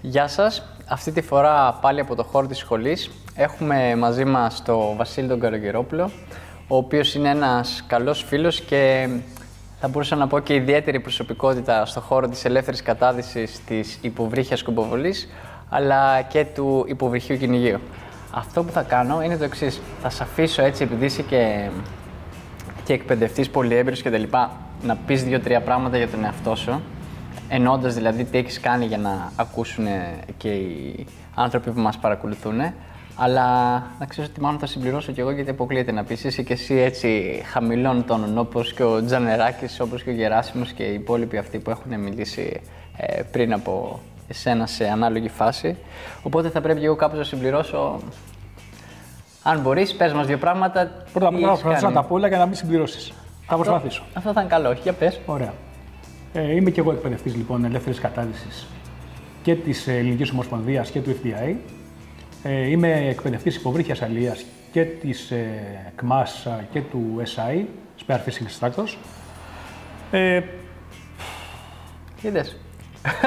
Γεια σας. Αυτή τη φορά πάλι από το χώρο της σχολής έχουμε μαζί μας τον Βασίλη τον Καλογερόπουλο, ο οποίος είναι ένας καλός φίλος και θα μπορούσα να πω και ιδιαίτερη προσωπικότητα στο χώρο της ελεύθερης κατάδυσης της υποβρύχιας σκοποβολής, αλλά και του υποβρυχίου κυνηγείου. Αυτό που θα κάνω είναι το εξής. Θα σε αφήσω έτσι, επειδή είσαι και εκπαιδευτής πολυέμπειρος και τα λοιπά, να πεις 2-3 πράγματα για τον εαυτό σου, εννοώντας δηλαδή τι έχεις κάνει για να ακούσουν και οι άνθρωποι που μας παρακολουθούν. Αλλά να ξέρεις ότι μάλλον θα συμπληρώσω κι εγώ, γιατί αποκλείεται να πεις. Είσαι και εσύ έτσι χαμηλών τόνων, όπως και ο Τζανεράκης, όπως και ο Γεράσιμος και οι υπόλοιποι αυτοί που έχουν μιλήσει πριν από εσένα σε ανάλογη φάση. Οπότε θα πρέπει εγώ κάπως να συμπληρώσω. Αν μπορείς, πες μας 2 πράγματα. Πρώτα απ' όλα θα να τα πω όλα για να μην συμπληρώσεις. Θα προσπαθήσω. Αυτό θα είναι καλό. Για πες. Ωραία. Είμαι και εγώ εκπαιδευτής λοιπόν ελεύθερης κατάδυσης και της Ελληνικής Ομοσπονδίας και του FBI. Είμαι εκπαιδευτής υποβρύχιας αλίας και της ΚΜΑΣ και του SI, Spear Fishing Instructors. Είδες.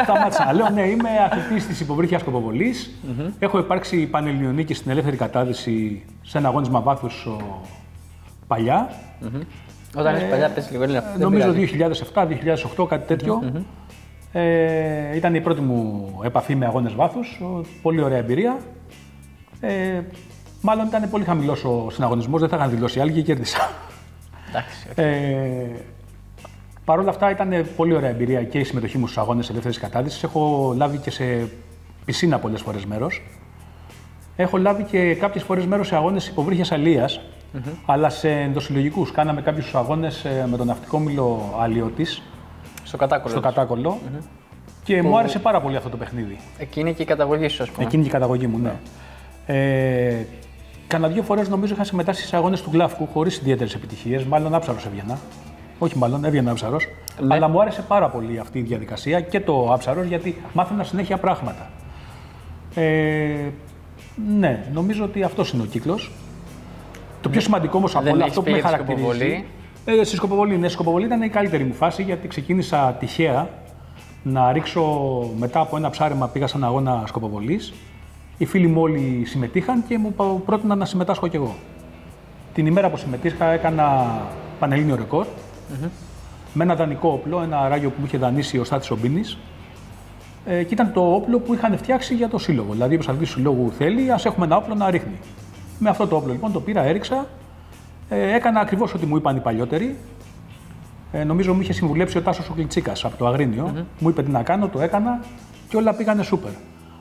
Σταμάτησα να λέω, ναι, είμαι αθλητής της υποβρύχιας σκοποβολής. Έχω υπάρξει πανελληνιονίκη στην ελεύθερη κατάδυση σε ένα αγώνισμα βάθους παλιά. Όταν είσαι παλιά, πες λίγο. Νομίζω 2007-2008, κάτι τέτοιο. Ήταν η πρώτη μου επαφή με αγώνες βάθους. Πολύ ωραία εμπειρία. Μάλλον ήταν πολύ χαμηλός ο συναγωνισμός, δεν θα είχαν δηλώσει άλλοι και κέρδισα. Παρ' όλα αυτά ήταν πολύ ωραία εμπειρία και η συμμετοχή μου στους αγώνες ελεύθερης κατάδυσης. Έχω λάβει και σε πισίνα πολλές φορές μέρος. Έχω λάβει και κάποιες φορές μέρος σε αγώνες υποβρύχιας αλίας, αλλά σε ενδοσυλλογικούς. Κάναμε κάποιους αγώνες με τον ναυτικό όμιλο Αλιώτης. Στο Κατάκολλο. Και μου άρεσε πάρα πολύ αυτό το παιχνίδι. Εκεί είναι και η καταγωγή σου, ας πούμε. Εκεί είναι και η καταγωγή μου, ναι. Κάνα 2 φορές νομίζω είχα συμμετάσχει σε αγώνες του Γλάφκου χωρίς ιδιαίτερες επιτυχίες. Μάλλον άψαρος έβγαινα. Όχι, μάλλον έβγαινα άψαρος. Ναι. Αλλά μου άρεσε πάρα πολύ αυτή η διαδικασία και το άψαρος, γιατί μάθαινα συνέχεια πράγματα. Ναι, νομίζω ότι αυτός είναι ο κύκλος. Το πιο σημαντικό όμως από όλα, αυτό που με χαρακτηρίζει. Στη σκοποβολή. Ναι, η σκοποβολή ήταν η καλύτερη μου φάση, γιατί ξεκίνησα τυχαία να ρίξω μετά από ένα ψάρεμα. Πήγα σε ένα αγώνα σκοποβολής. Οι φίλοι μου όλοι συμμετείχαν και μου πρότειναν να συμμετάσχω κι εγώ. Την ημέρα που συμμετείχα έκανα πανελλήνιο ρεκόρ με ένα δανεικό όπλο, ένα ράγιο που μου είχε δανείσει ο Στάτης Ομπίνης. Και ήταν το όπλο που είχαν φτιάξει για το σύλλογο. Δηλαδή, ο πρωταθλητής του συλλόγου θέλει, ας έχουμε ένα όπλο να ρίχνει. Με αυτό το όπλο λοιπόν το πήρα, έριξα. Έκανα ακριβώς ό,τι μου είπαν οι παλιότεροι. Νομίζω μου είχε συμβουλέψει ο Τάσος ο Κλιτσίκας από το Αγρίνιο. Μου είπε τι να κάνω, το έκανα και όλα πήγανε σούπερ.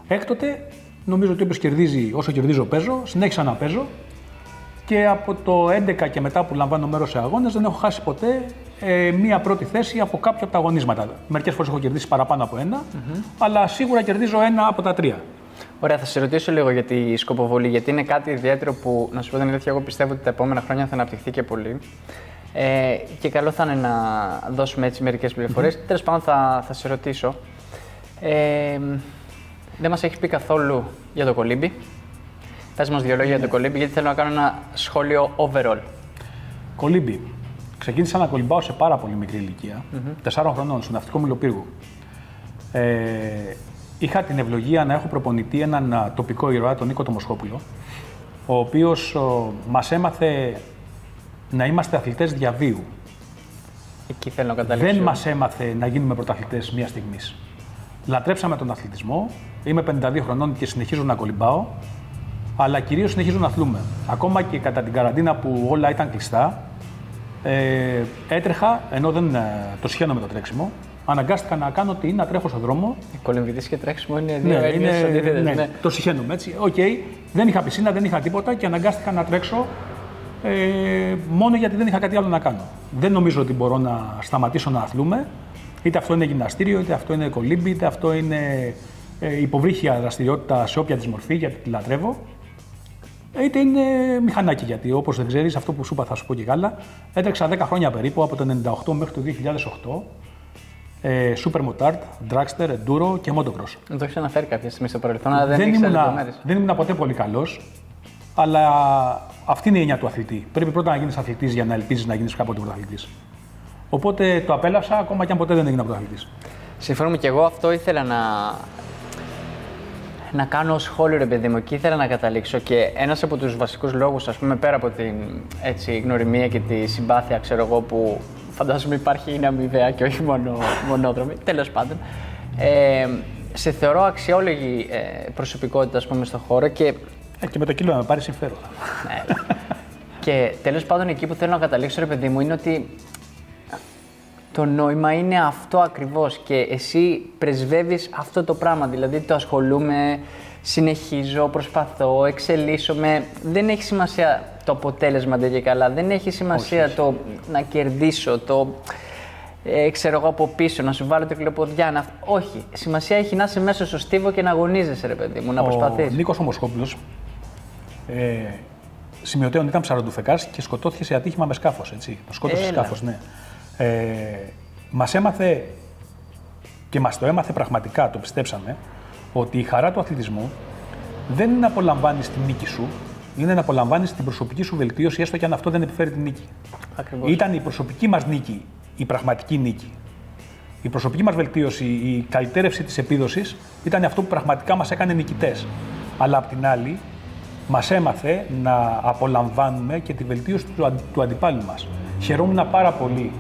Έκτοτε, νομίζω ότι όποιος κερδίζει, όσο κερδίζω, παίζω. Συνέχισα να παίζω. Και από το 11 και μετά που λαμβάνω μέρος σε αγώνες, δεν έχω χάσει ποτέ μία πρώτη θέση από κάποια από τα αγωνίσματα. Μερικές φορές έχω κερδίσει παραπάνω από ένα, αλλά σίγουρα κερδίζω ένα από τα 3. Ωραία, θα σε ρωτήσω λίγο για τη σκοποβολή, γιατί είναι κάτι ιδιαίτερο που, να σου πω την αλήθεια, εγώ πιστεύω ότι τα επόμενα χρόνια θα αναπτυχθεί και πολύ. Και καλό θα είναι να δώσουμε έτσι μερικές πληροφορίες. Τέλος πάντων, θα σε ρωτήσω. Δεν μας έχει πει καθόλου για το κολύμπι. Πες μας 2 λόγια για το κολύμπι, γιατί θέλω να κάνω ένα σχόλιο overall. Κολύμπι. Ξεκίνησα να κολυμπάω σε πάρα πολύ μικρή ηλικία, 4 χρονών, στο ναυτικό όμιλο Πύργου. Είχα την ευλογία να έχω προπονητή έναν τοπικό ήρωα, τον Νίκο Τομοσχόπουλο, ο οποίος μας έμαθε να είμαστε αθλητές διαβίου. Εκεί θέλω να καταλήξω. Δεν μας έμαθε να γίνουμε πρωταθλητές μία στιγμής. Λατρέψαμε τον αθλητισμό, είμαι 52 χρονών και συνεχίζω να κολυμπάω, αλλά κυρίως συνεχίζω να αθλούμε. Ακόμα και κατά την καραντίνα που όλα ήταν κλειστά, έτρεχα, ενώ δεν το συχαίνω με το τρέξιμο, αναγκάστηκα να κάνω να τρέχω στον δρόμο. Κολυμβητής και τρέξιμο είναι 2 έννοιες αντίθετες. Ναι, το συχαίνομαι έτσι. Δεν είχα πισίνα, δεν είχα τίποτα και αναγκάστηκα να τρέξω μόνο γιατί δεν είχα κάτι άλλο να κάνω. Δεν νομίζω ότι μπορώ να σταματήσω να αθλούμε. Είτε αυτό είναι γυμναστήριο, είτε αυτό είναι κολύμπι, είτε αυτό είναι υποβρύχια δραστηριότητα σε όποια της μορφή, γιατί τη λατρεύω. Είτε είναι μηχανάκι, γιατί όπως δεν ξέρεις, αυτό που σου είπα θα σου πω και καλά. Έτρεξα 10 χρόνια περίπου, από το 1998 μέχρι το 2008. Super Motard, Dragster, Enduro και Motocross. Το έχεις αναφέρει κάποια στιγμή στο παρελθόν, αλλά δεν ήμουν ποτέ πολύ καλός, αλλά αυτή είναι η έννοια του αθλητή. Πρέπει πρώτα να γίνεις αθλητής για να ελπίζεις να γίνεις κάποτε πρωταθλητής. Οπότε το απέλασα ακόμα και αν ποτέ δεν έγινα πρωταθλητής. Συμφωνούμε και εγώ, αυτό ήθελα να κάνω σχόλιο, ρε παιδί μου, εκεί ήθελα να καταλήξω. Και ένας από τους βασικούς λόγους, ας πούμε, πέρα από την έτσι, γνωριμία και τη συμπάθεια, ξέρω εγώ, που φαντάζομαι υπάρχει, είναι αμοιβαία και όχι μονόδρομη, τέλος πάντων. Σε θεωρώ αξιόλογη προσωπικότητα, ας πούμε, στον χώρο και με το κύλο να με πάρει συμφέρον. Ναι. Και τέλος πάντων, εκεί που θέλω να καταλήξω, ρε παιδί μου, είναι ότι το νόημα είναι αυτό ακριβώς και εσύ πρεσβεύεις αυτό το πράγμα. Δηλαδή, το ασχολούμαι, συνεχίζω, προσπαθώ, εξελίσσομαι. Δεν έχει σημασία το αποτέλεσμα και καλά. Δεν έχει σημασία το να κερδίσω, το ξέρω εγώ από πίσω, να σου βάλω την κλειοποδιά. Όχι. Σημασία έχει να είσαι μέσα στο στίβο και να αγωνίζεσαι, ρε παιδί μου, να προσπαθείς. Ο Νίκος ο Μοσχόπουλος, σημειωτέων ήταν ψαροντουφεκάς και σκοτώθηκε σε ατύχημα με σκάφος. Έτσι. Το σκότωσε σκάφος, ναι. Μας έμαθε και μας το έμαθε πραγματικά, το πιστέψαμε, ότι η χαρά του αθλητισμού δεν είναι να απολαμβάνεις την νίκη σου, είναι να απολαμβάνεις την προσωπική σου βελτίωση, έστω και αν αυτό δεν επιφέρει την νίκη. Ακριβώς. Ήταν η προσωπική μας νίκη, η πραγματική νίκη. Η προσωπική μας βελτίωση, η καλυτέρευση της επίδοσης ήταν αυτό που πραγματικά μας έκανε νικητές. Αλλά απ' την άλλη, μας έμαθε να απολαμβάνουμε και τη βελτίωση του αντιπάλου μας. Χαιρόμουν πάρα πολύ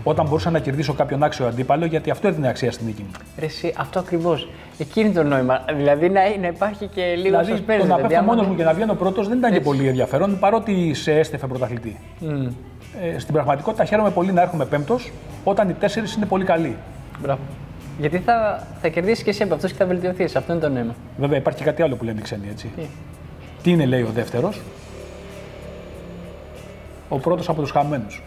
όταν μπορούσα να κερδίσω κάποιον άξιο αντίπαλο, γιατί αυτό έδινε αξία στην νίκη μου. Εσύ, αυτό ακριβώς. Εκείνη το νόημα. Δηλαδή να υπάρχει και λίγο suspense. Δηλαδή, το να πέφτω μόνος μου και να βγαίνω πρώτος δεν ήταν και πολύ ενδιαφέρον, παρότι σε έστεφε πρωταθλητή. Στην πραγματικότητα χαίρομαι πολύ να έρχομαι πέμπτος, όταν οι 4 είναι πολύ καλοί. Μπράβο. Γιατί θα κερδίσεις και εσύ από αυτούς και θα βελτιωθείς. Αυτό είναι το νόημα. Βέβαια, υπάρχει και κάτι άλλο που λένε οι ξένοι, έτσι. Τι είναι, λέει ο δεύτερος? Ο πρώτος από τους χαμένους.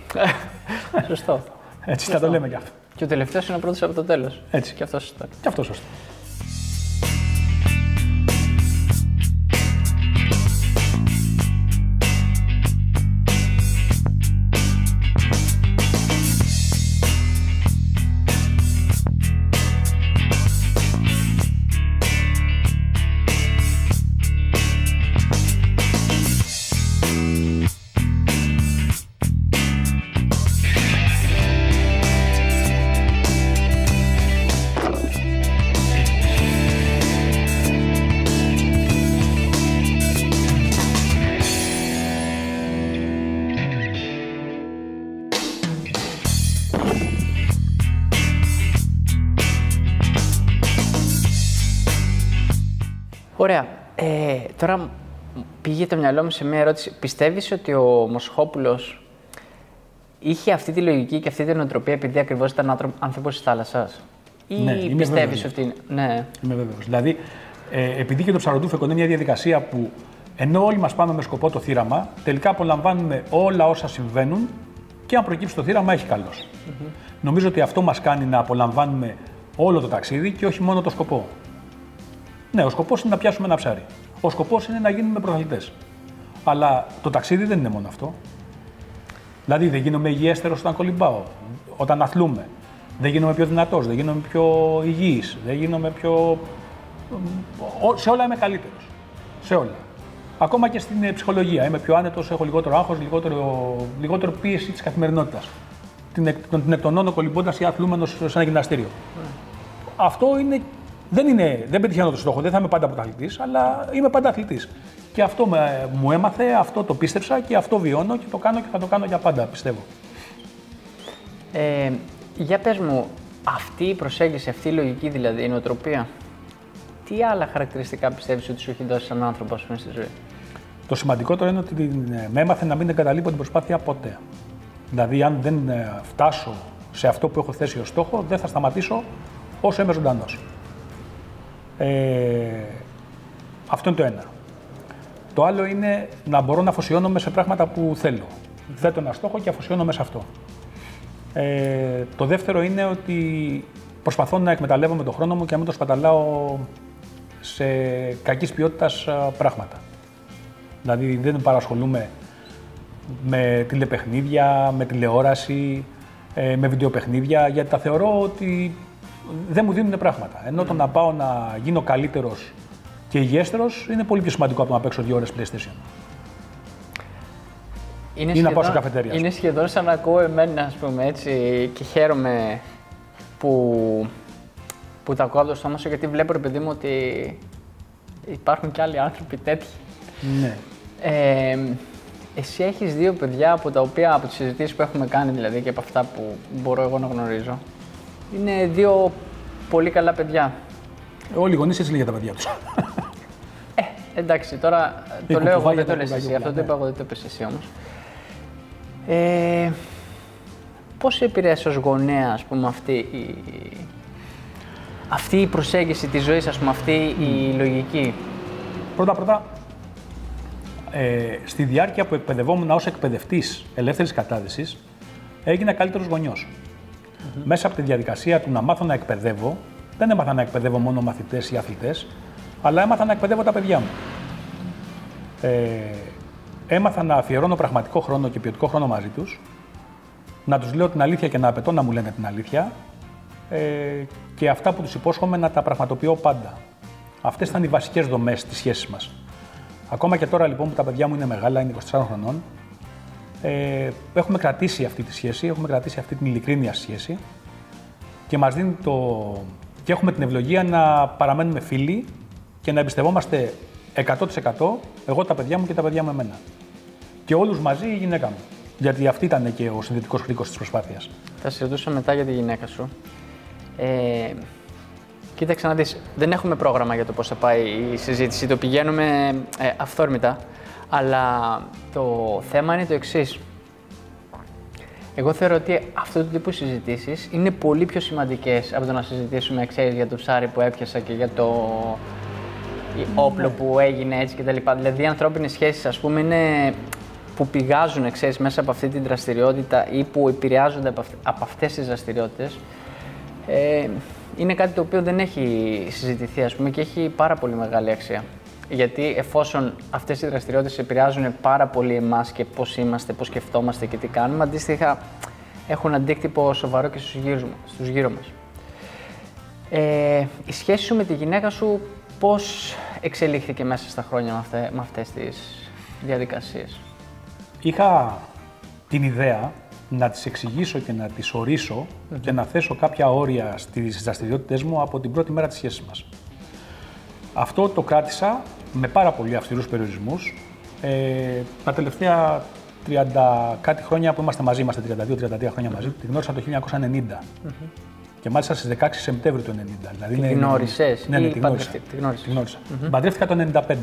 Σωστό. Έτσι θα το λέμε κι αυτό. Και ο τελευταίος είναι ο πρώτος από το τέλος. Έτσι. Και αυτό σωστό. Και αυτό σωστό. Ωραία. Τώρα πήγε το μυαλό μου σε μια ερώτηση. Πιστεύεις ότι ο Μοσχόπουλος είχε αυτή τη λογική και αυτή την νοοτροπία επειδή ακριβώς ήταν άνθρωπος της θάλασσας? Ή ναι, πιστεύεις ότι. Ναι. Είμαι βέβαιος. Δηλαδή, επειδή και το ψαροντούφεκο είναι μια διαδικασία που ενώ όλοι μας πάμε με σκοπό το θύραμα, τελικά απολαμβάνουμε όλα όσα συμβαίνουν και αν προκύψει το θύραμα έχει καλώς. Νομίζω ότι αυτό μας κάνει να απολαμβάνουμε όλο το ταξίδι και όχι μόνο το σκοπό. Ναι, ο σκοπός είναι να πιάσουμε ένα ψάρι. Ο σκοπός είναι να γίνουμε πρωταθλητές. Αλλά το ταξίδι δεν είναι μόνο αυτό. Δηλαδή, δεν γίνομαι υγιέστερος όταν κολυμπάω, όταν αθλούμε. Δεν γίνομαι πιο δυνατός, δεν γίνομαι πιο υγιής, δεν γίνομαι πιο. Σε όλα είμαι καλύτερος. Σε όλα. Ακόμα και στην ψυχολογία. Είμαι πιο άνετος, έχω λιγότερο άγχος, λιγότερο πίεση της καθημερινότητας. Την εκτονώνω κολυμπώντας ή αθλούμενος σε ένα γυμναστήριο. Αυτό είναι. Δεν πετυχαίνω το στόχο, δεν θα είμαι πάντα πρωταθλητής, αλλά είμαι πάντα αθλητής. Και αυτό μου έμαθε, αυτό το πίστεψα και αυτό βιώνω και το κάνω και θα το κάνω για πάντα, πιστεύω. Για πες μου, αυτή η προσέγγιση, αυτή η λογική δηλαδή, η νοοτροπία, τι άλλα χαρακτηριστικά πιστεύεις ότι σου έχει δώσει σαν άνθρωπο, ας πούμε, στη ζωή? Το σημαντικότερο είναι ότι με έμαθε να μην εγκαταλείπω την προσπάθεια ποτέ. Δηλαδή, αν δεν φτάσω σε αυτό που έχω θέσει ως στόχο, δεν θα σταματήσω όσο είμαι ζωντανός. Αυτό είναι το ένα. Το άλλο είναι να μπορώ να αφοσιώνομαι σε πράγματα που θέλω. Θέτω ένα στόχο και αφοσιώνομαι σε αυτό. Το δεύτερο είναι ότι προσπαθώ να εκμεταλλεύομαι τον χρόνο μου και να μην το σπαταλάω σε κακής ποιότητας πράγματα. Δηλαδή δεν παρασχολούμαι με τηλεπαιχνίδια, με τηλεόραση, με βιντεοπαιχνίδια, γιατί τα θεωρώ ότι δεν μου δίνουν πράγματα. Ενώ το να πάω να γίνω καλύτερος και υγιέστερος είναι πολύ πιο σημαντικό από το να παίξω 2 ώρες PlayStation. Ή να πάω σε καφετέρια. Είναι σχεδόν σαν να ακούω εμένα, ας πούμε, έτσι, και χαίρομαι που τα ακούω από το στόμα σου, γιατί βλέπω, ρε παιδί μου, ότι υπάρχουν και άλλοι άνθρωποι τέτοιοι. Ναι. Εσύ έχεις 2 παιδιά από τα οποία, από τις συζητήσεις που έχουμε κάνει δηλαδή και από αυτά που μπορώ εγώ να γνωρίζω, είναι 2 πολύ καλά παιδιά. Όλοι οι γονείς έτσι λένε για τα παιδιά τους. Εντάξει, τώρα το λέω εγώ, δεν το λες εσύ, αυτό το είπα εγώ, δεν το είπες εσύ όμως. Πώς επηρέασε ως γονέα, ας πούμε, αυτή η προσέγγιση της ζωής, ας πούμε, αυτή η λογική? Πρώτα, στη διάρκεια που εκπαιδευόμουν ως εκπαιδευτής ελεύθερης κατάδυσης, έγινα καλύτερος γονιός. Μέσα από τη διαδικασία του να μάθω να εκπαιδεύω, δεν έμαθα να εκπαιδεύω μόνο μαθητές ή αθλητές, αλλά έμαθα να εκπαιδεύω τα παιδιά μου. Έμαθα να αφιερώνω πραγματικό χρόνο και ποιοτικό χρόνο μαζί τους, να τους λέω την αλήθεια και να απαιτώ να μου λένε την αλήθεια και αυτά που τους υπόσχομαι να τα πραγματοποιώ πάντα. Αυτές ήταν οι βασικές δομές της σχέσης μας. Ακόμα και τώρα λοιπόν που τα παιδιά μου είναι μεγάλα, είναι 24 χρονών, έχουμε κρατήσει αυτή τη σχέση, έχουμε κρατήσει αυτή την ειλικρίνεια σχέση και μας δίνει και έχουμε την ευλογία να παραμένουμε φίλοι και να εμπιστευόμαστε 100% εγώ τα παιδιά μου και τα παιδιά μου εμένα. Και όλους μαζί η γυναίκα μου. Γιατί αυτή ήταν και ο συνδετικός κρίκος της προσπάθειας. Θα σε ρωτούσα μετά για τη γυναίκα σου. Κοίταξε να δεις, δεν έχουμε πρόγραμμα για το πώς θα πάει η συζήτηση, το πηγαίνουμε αυθόρμητα, αλλά το θέμα είναι το εξής. Εγώ θεωρώ ότι αυτού του τύπου συζητήσεις είναι πολύ πιο σημαντικές από το να συζητήσουμε, ξέρεις, για το ψάρι που έπιασα και για το όπλο που έγινε έτσι κτλ. Δηλαδή, οι ανθρώπινες σχέσεις, ας πούμε, είναι που πηγάζουν, ξέρεις, μέσα από αυτή την δραστηριότητα ή που επηρεάζονται από αυτές τις δραστηριότητες. Είναι κάτι το οποίο δεν έχει συζητηθεί, ας πούμε, και έχει πάρα πολύ μεγάλη αξία. Γιατί εφόσον αυτές οι δραστηριότητες επηρεάζουν πάρα πολύ εμάς και πώς είμαστε, πώς σκεφτόμαστε και τι κάνουμε, αντίστοιχα έχουν αντίκτυπο σοβαρό και στους γύρω μας. Η σχέση σου με τη γυναίκα σου πώς εξελίχθηκε μέσα στα χρόνια με αυτές τις διαδικασίες? Είχα την ιδέα να τις εξηγήσω και να τις ορίσω και να θέσω κάποια όρια στις δραστηριότητες μου από την πρώτη μέρα της σχέσης μας. Αυτό το κράτησα με πάρα πολύ αυστηρούς περιορισμούς. Τα τελευταία 30 κάτι χρόνια που είμαστε μαζί, είμαστε 32-33 χρόνια μαζί, τη γνώρισα το 1990. Και μάλιστα στις 16 Σεπτέμβρη του 1990. Δηλαδή την γνώρισες? Ναι, τη γνώρισα. Παντρεύτηκα το 1995.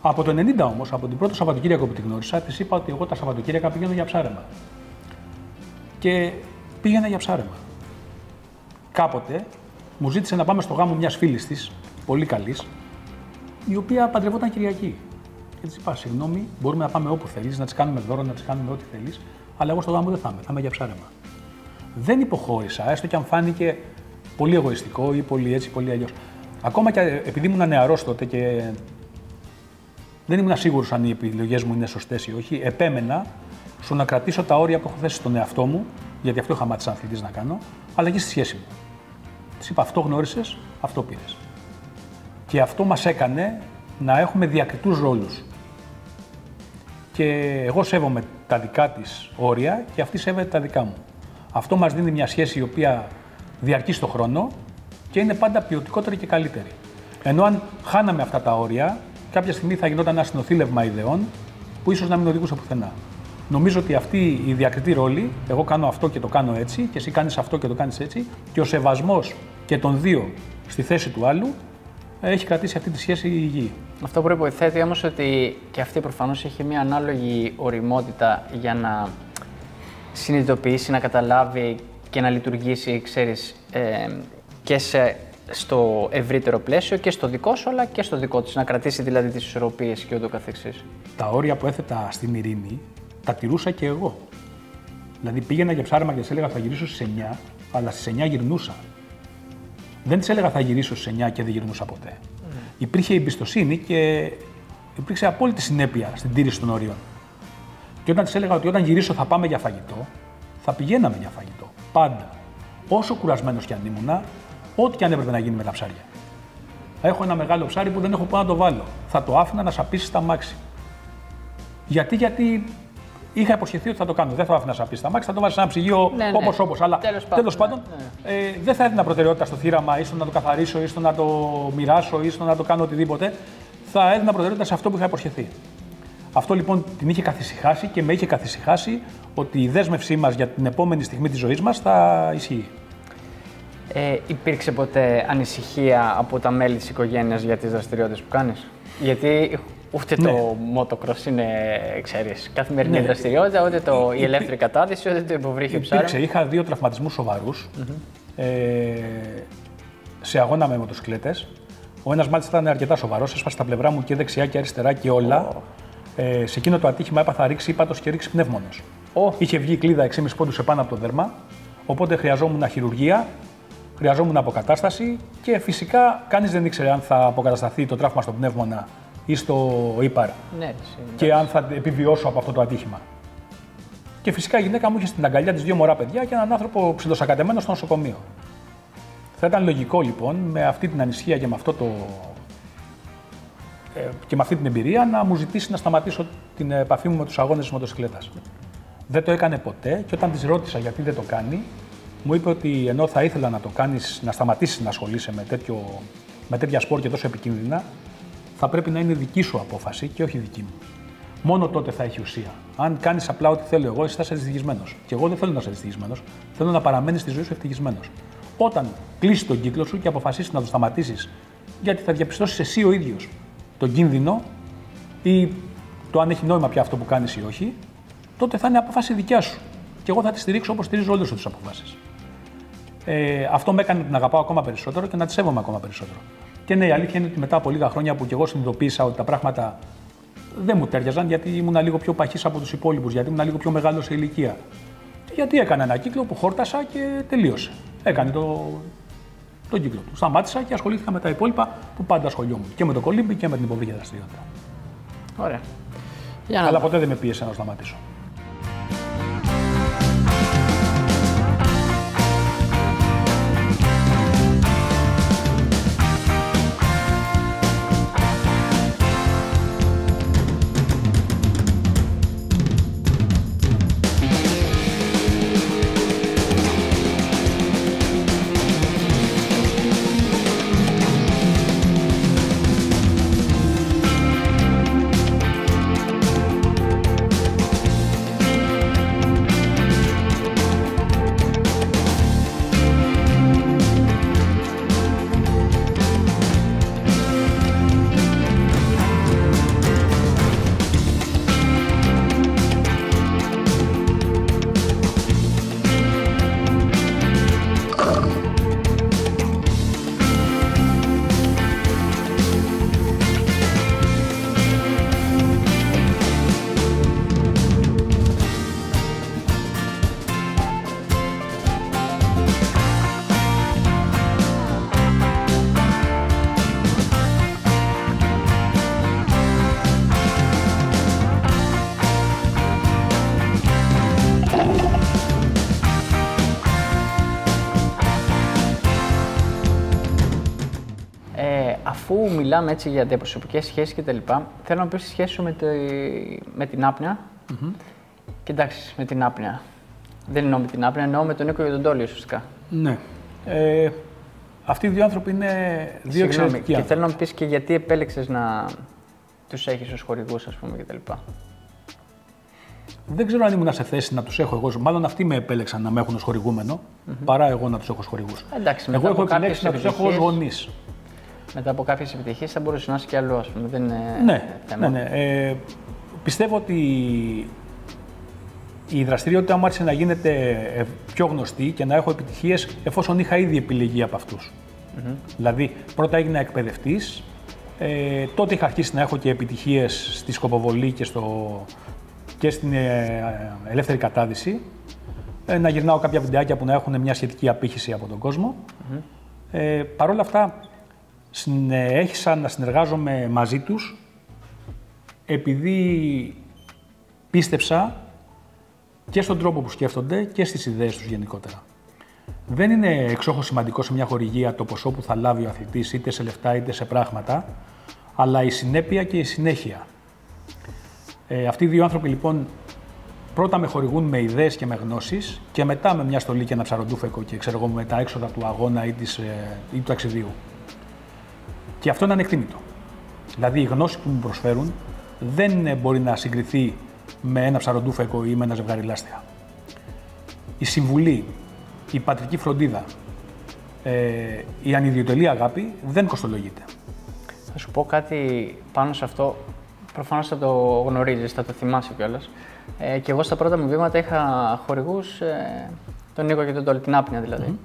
Από το 1990 όμως, από την πρώτη Σαββατοκύριακο που τη γνώρισα, της είπα ότι εγώ τα Σαββατοκύριακα πηγαίνω για ψάρεμα. Και πήγαινα για ψάρεμα. Κάποτε μου ζήτησε να πάμε στο γάμο μιας φίλης της, πολύ καλής, η οποία παντρευόταν Κυριακή. Και της είπα: συγγνώμη, μπορούμε να πάμε όπου θέλεις, να της κάνουμε δώρο, να της κάνουμε ό,τι θέλεις, αλλά εγώ στο γάμο δεν θα είμαι για ψάρεμα. Δεν υποχώρησα, έστω και αν φάνηκε πολύ εγωιστικό ή πολύ έτσι, πολύ αλλιώς. Ακόμα και επειδή ήμουν νεαρός τότε και δεν ήμουν σίγουρος αν οι επιλογές μου είναι σωστές ή όχι, επέμενα στο να κρατήσω τα όρια που έχω θέσει στον εαυτό μου, γιατί αυτό είχα μάθει σαν αθλητής να κάνω, αλλά και στη σχέση μου. Της είπα: αυτό γνώρισες, αυτό πήρες. Και αυτό μας έκανε να έχουμε διακριτούς ρόλους. Και εγώ σέβομαι τα δικά της όρια και αυτή σέβεται τα δικά μου. Αυτό μας δίνει μια σχέση η οποία διαρκεί στον χρόνο και είναι πάντα ποιοτικότερη και καλύτερη. Ενώ αν χάναμε αυτά τα όρια, κάποια στιγμή θα γινόταν ένα συνοθήλευμα ιδεών που ίσως να μην οδηγούσε πουθενά. Νομίζω ότι αυτή η διακριτή ρόλη, εγώ κάνω αυτό και το κάνω έτσι, και εσύ κάνεις αυτό και το κάνεις έτσι, και ο σεβασμός και των δύο στη θέση του άλλου, έχει κρατήσει αυτή τη σχέση υγιή. Αυτό προϋποθέτει όμως ότι και αυτή προφανώς έχει μια ανάλογη ωριμότητα για να συνειδητοποιήσει, να καταλάβει και να λειτουργήσει, ξέρεις, και στο ευρύτερο πλαίσιο και στο δικό σου, αλλά και στο δικό της, να κρατήσει δηλαδή τις ισορροπίες και ούτω καθεξής. Τα όρια που έθετα στην Ειρήνη τα τηρούσα και εγώ. Δηλαδή πήγαινα για ψάρεμα και της έλεγα θα γυρίσω στις 9, αλλά στις 9 γυρνούσα. Δεν της έλεγα θα γυρίσω στις 9 και δεν γυρνούσα ποτέ. Υπήρχε εμπιστοσύνη και υπήρξε απόλυτη συνέπεια στην τήρηση των ορίων. Και όταν της έλεγα ότι όταν γυρίσω θα πάμε για φαγητό, θα πηγαίναμε για φαγητό. Πάντα. Όσο κουρασμένος κι αν ήμουνα, ό,τι κι αν έπρεπε να γίνει με τα ψάρια. Έχω ένα μεγάλο ψάρι που δεν έχω πού να το βάλω. Θα το άφηνα να σαπίσει στα μάξι. Γιατί είχα υποσχεθεί ότι θα το κάνω. Δεν θα άφηνα σαν πίστα μάξι, θα το βάζω σε ένα ψυγείο όπως. Αλλά τέλος πάντων δεν θα έδινα προτεραιότητα στο θύραμα ή στο να το καθαρίσω ή στο να το μοιράσω ή στο να το κάνω οτιδήποτε. Θα έδινα προτεραιότητα σε αυτό που είχα υποσχεθεί. Αυτό λοιπόν την είχε καθησυχάσει και με είχε καθησυχάσει ότι η δέσμευσή μας για την επόμενη στιγμή της ζωής μας θα ισχύει. Υπήρξε ποτέ ανησυχία από τα μέλη της οικογένειας για τις δραστηριότητες που κάνεις? Γιατί ούτε το motocross είναι, ξέρεις, καθημερινή δραστηριότητα, ούτε η ελεύθερη κατάδυση, ούτε το υποβρύχιο ψάρεμα. Είχα 2 τραυματισμούς σοβαρούς σε αγώνα με μοτοσυκλέτες. Ο ένας μάλιστα ήταν αρκετά σοβαρός, έσπασε τα πλευρά μου και δεξιά και αριστερά και όλα. Σε εκείνο το ατύχημα έπαθα ρήξη ύπατος και ρήξη πνεύμονος. Είχε βγει η κλίδα 6,5 πόντους επάνω από το δέρμα, οπότε χρειαζόμουν χειρουργία, χρειαζόμουν αποκατάσταση και φυσικά κανείς δεν ήξερε αν θα αποκατασταθεί το τραύμα στο πνεύμονα ή στο ύπαρ και αν θα επιβιώσω από αυτό το ατύχημα. Και φυσικά η γυναίκα μου είχε στην αγκαλιά της 2 μωρά παιδιά και έναν άνθρωπο ψιλοσακατεμένο στο νοσοκομείο. Θα ήταν λογικό λοιπόν με αυτή την ανησυχία και με, και με αυτή την εμπειρία να μου ζητήσει να σταματήσω την επαφή μου με τους αγώνες της μοτοσυκλέτας. Δεν το έκανε ποτέ και όταν της ρώτησα γιατί δεν το κάνει, μου είπε ότι ενώ θα ήθελα να το κάνεις, να σταματήσεις να ασχολείσαι με τέτοια σπορ και τόσο επικίνδυνα, θα πρέπει να είναι δική σου απόφαση και όχι δική μου. Μόνο τότε θα έχει ουσία. Αν κάνεις απλά ό,τι θέλω εγώ, εσύ θα είσαι δυστυχισμένος. Και εγώ δεν θέλω να είσαι δυστυχισμένος. Θέλω να παραμένεις στη ζωή σου ευτυχισμένος. Όταν κλείσεις τον κύκλο σου και αποφασίσεις να το σταματήσεις, γιατί θα διαπιστώσεις εσύ ο ίδιος τον κίνδυνο ή το αν έχει νόημα πια αυτό που κάνεις ή όχι, τότε θα είναι απόφαση δικιά σου. Και εγώ θα τη στηρίξω όπως στηρίζω όλες τις αποφάσεις. Αυτό με έκανε να την αγαπάω ακόμα περισσότερο και να τη σέβομαι ακόμα περισσότερο. Και ναι, η αλήθεια είναι ότι μετά από λίγα χρόνια που και εγώ συνειδητοποίησα ότι τα πράγματα δεν μου τέριαζαν, γιατί ήμουν λίγο πιο παχής από τους υπόλοιπους, γιατί ήμουν λίγο πιο μεγάλο σε ηλικία. Γιατί έκανα ένα κύκλο που χόρτασα και τελείωσε. Έκανε τον κύκλο του. Σταμάτησα και ασχολήθηκα με τα υπόλοιπα που πάντα ασχολιόμουν. Και με το κολύμπι και με την υποβρύχια δραστηριότητα. Ωραία. Αλλά ποτέ δεν με πίεσε να σταματήσω. Αφού μιλάμε έτσι για διαπροσωπικές σχέσεις και τα λοιπά, θέλω να πεις τη σχέση σου με την άπνοια. Και εντάξει, με την άπνοια. Δεν εννοώ με την άπνοια, εννοώ με τον Νίκο και τον Τόλι ουσιαστικά. Ναι. Αυτοί οι 2 άνθρωποι είναι 2 εξαιρετικοί άνθρωποι. Και θέλω να μου πεις και γιατί επέλεξες να τους έχεις ως χορηγούς, ας πούμε, κτλ. Δεν ξέρω αν ήμουν σε θέση να τους έχω εγώ. Μάλλον αυτοί με επέλεξαν να με έχουν ως χορηγούμενο, παρά εγώ να τους έχω ως χορηγούς. Εντάξει, εγώ έχω επιλέξει να τους έχω ως γονείς. Μετά από κάποιες επιτυχίες θα μπορούσε να είσαι και αλλού, ας πούμε. Δεν είναι θέμα. Ναι. Πιστεύω ότι η δραστηριότητά μου άρχισε να γίνεται πιο γνωστή και να έχω επιτυχίες εφόσον είχα ήδη επιλεγεί από αυτούς. Δηλαδή, πρώτα έγινα εκπαιδευτής, τότε είχα αρχίσει να έχω και επιτυχίες στη σκοποβολή και στην ελεύθερη κατάδυση, να γυρνάω κάποια βιντεάκια που να έχουν μια σχετική απήχηση από τον κόσμο. Παρ' όλα αυτά, συνέχισα να συνεργάζομαι μαζί τους επειδή πίστεψα και στον τρόπο που σκέφτονται και στις ιδέες τους γενικότερα. Δεν είναι εξόχως σημαντικό σε μια χορηγία το ποσό που θα λάβει ο αθλητής είτε σε λεφτά είτε σε πράγματα, αλλά η συνέπεια και η συνέχεια. Αυτοί οι 2 άνθρωποι λοιπόν πρώτα με χορηγούν με ιδέες και με γνώσεις και μετά με μια στολή και ένα ψαροντούφεκο και ξέρω εγώ με τα έξοδα του αγώνα ή του ταξιδίου. Και αυτό είναι ανεκτήμητο. Δηλαδή η γνώση που μου προσφέρουν δεν μπορεί να συγκριθεί με ένα ψαροντούφεκο ή με ένα ζευγάρι λάστιχα. Η συμβουλή, η πατρική φροντίδα, η ανιδιοτελή αγάπη δεν κοστολογείται. Θα σου πω κάτι πάνω σε αυτό. Προφανώς θα το γνωρίζεις, θα το θυμάσαι κιόλας. Και εγώ στα πρώτα μου βήματα είχα χορηγούς, τον Νίκο και τον Τόλι, την Άπνοια δηλαδή.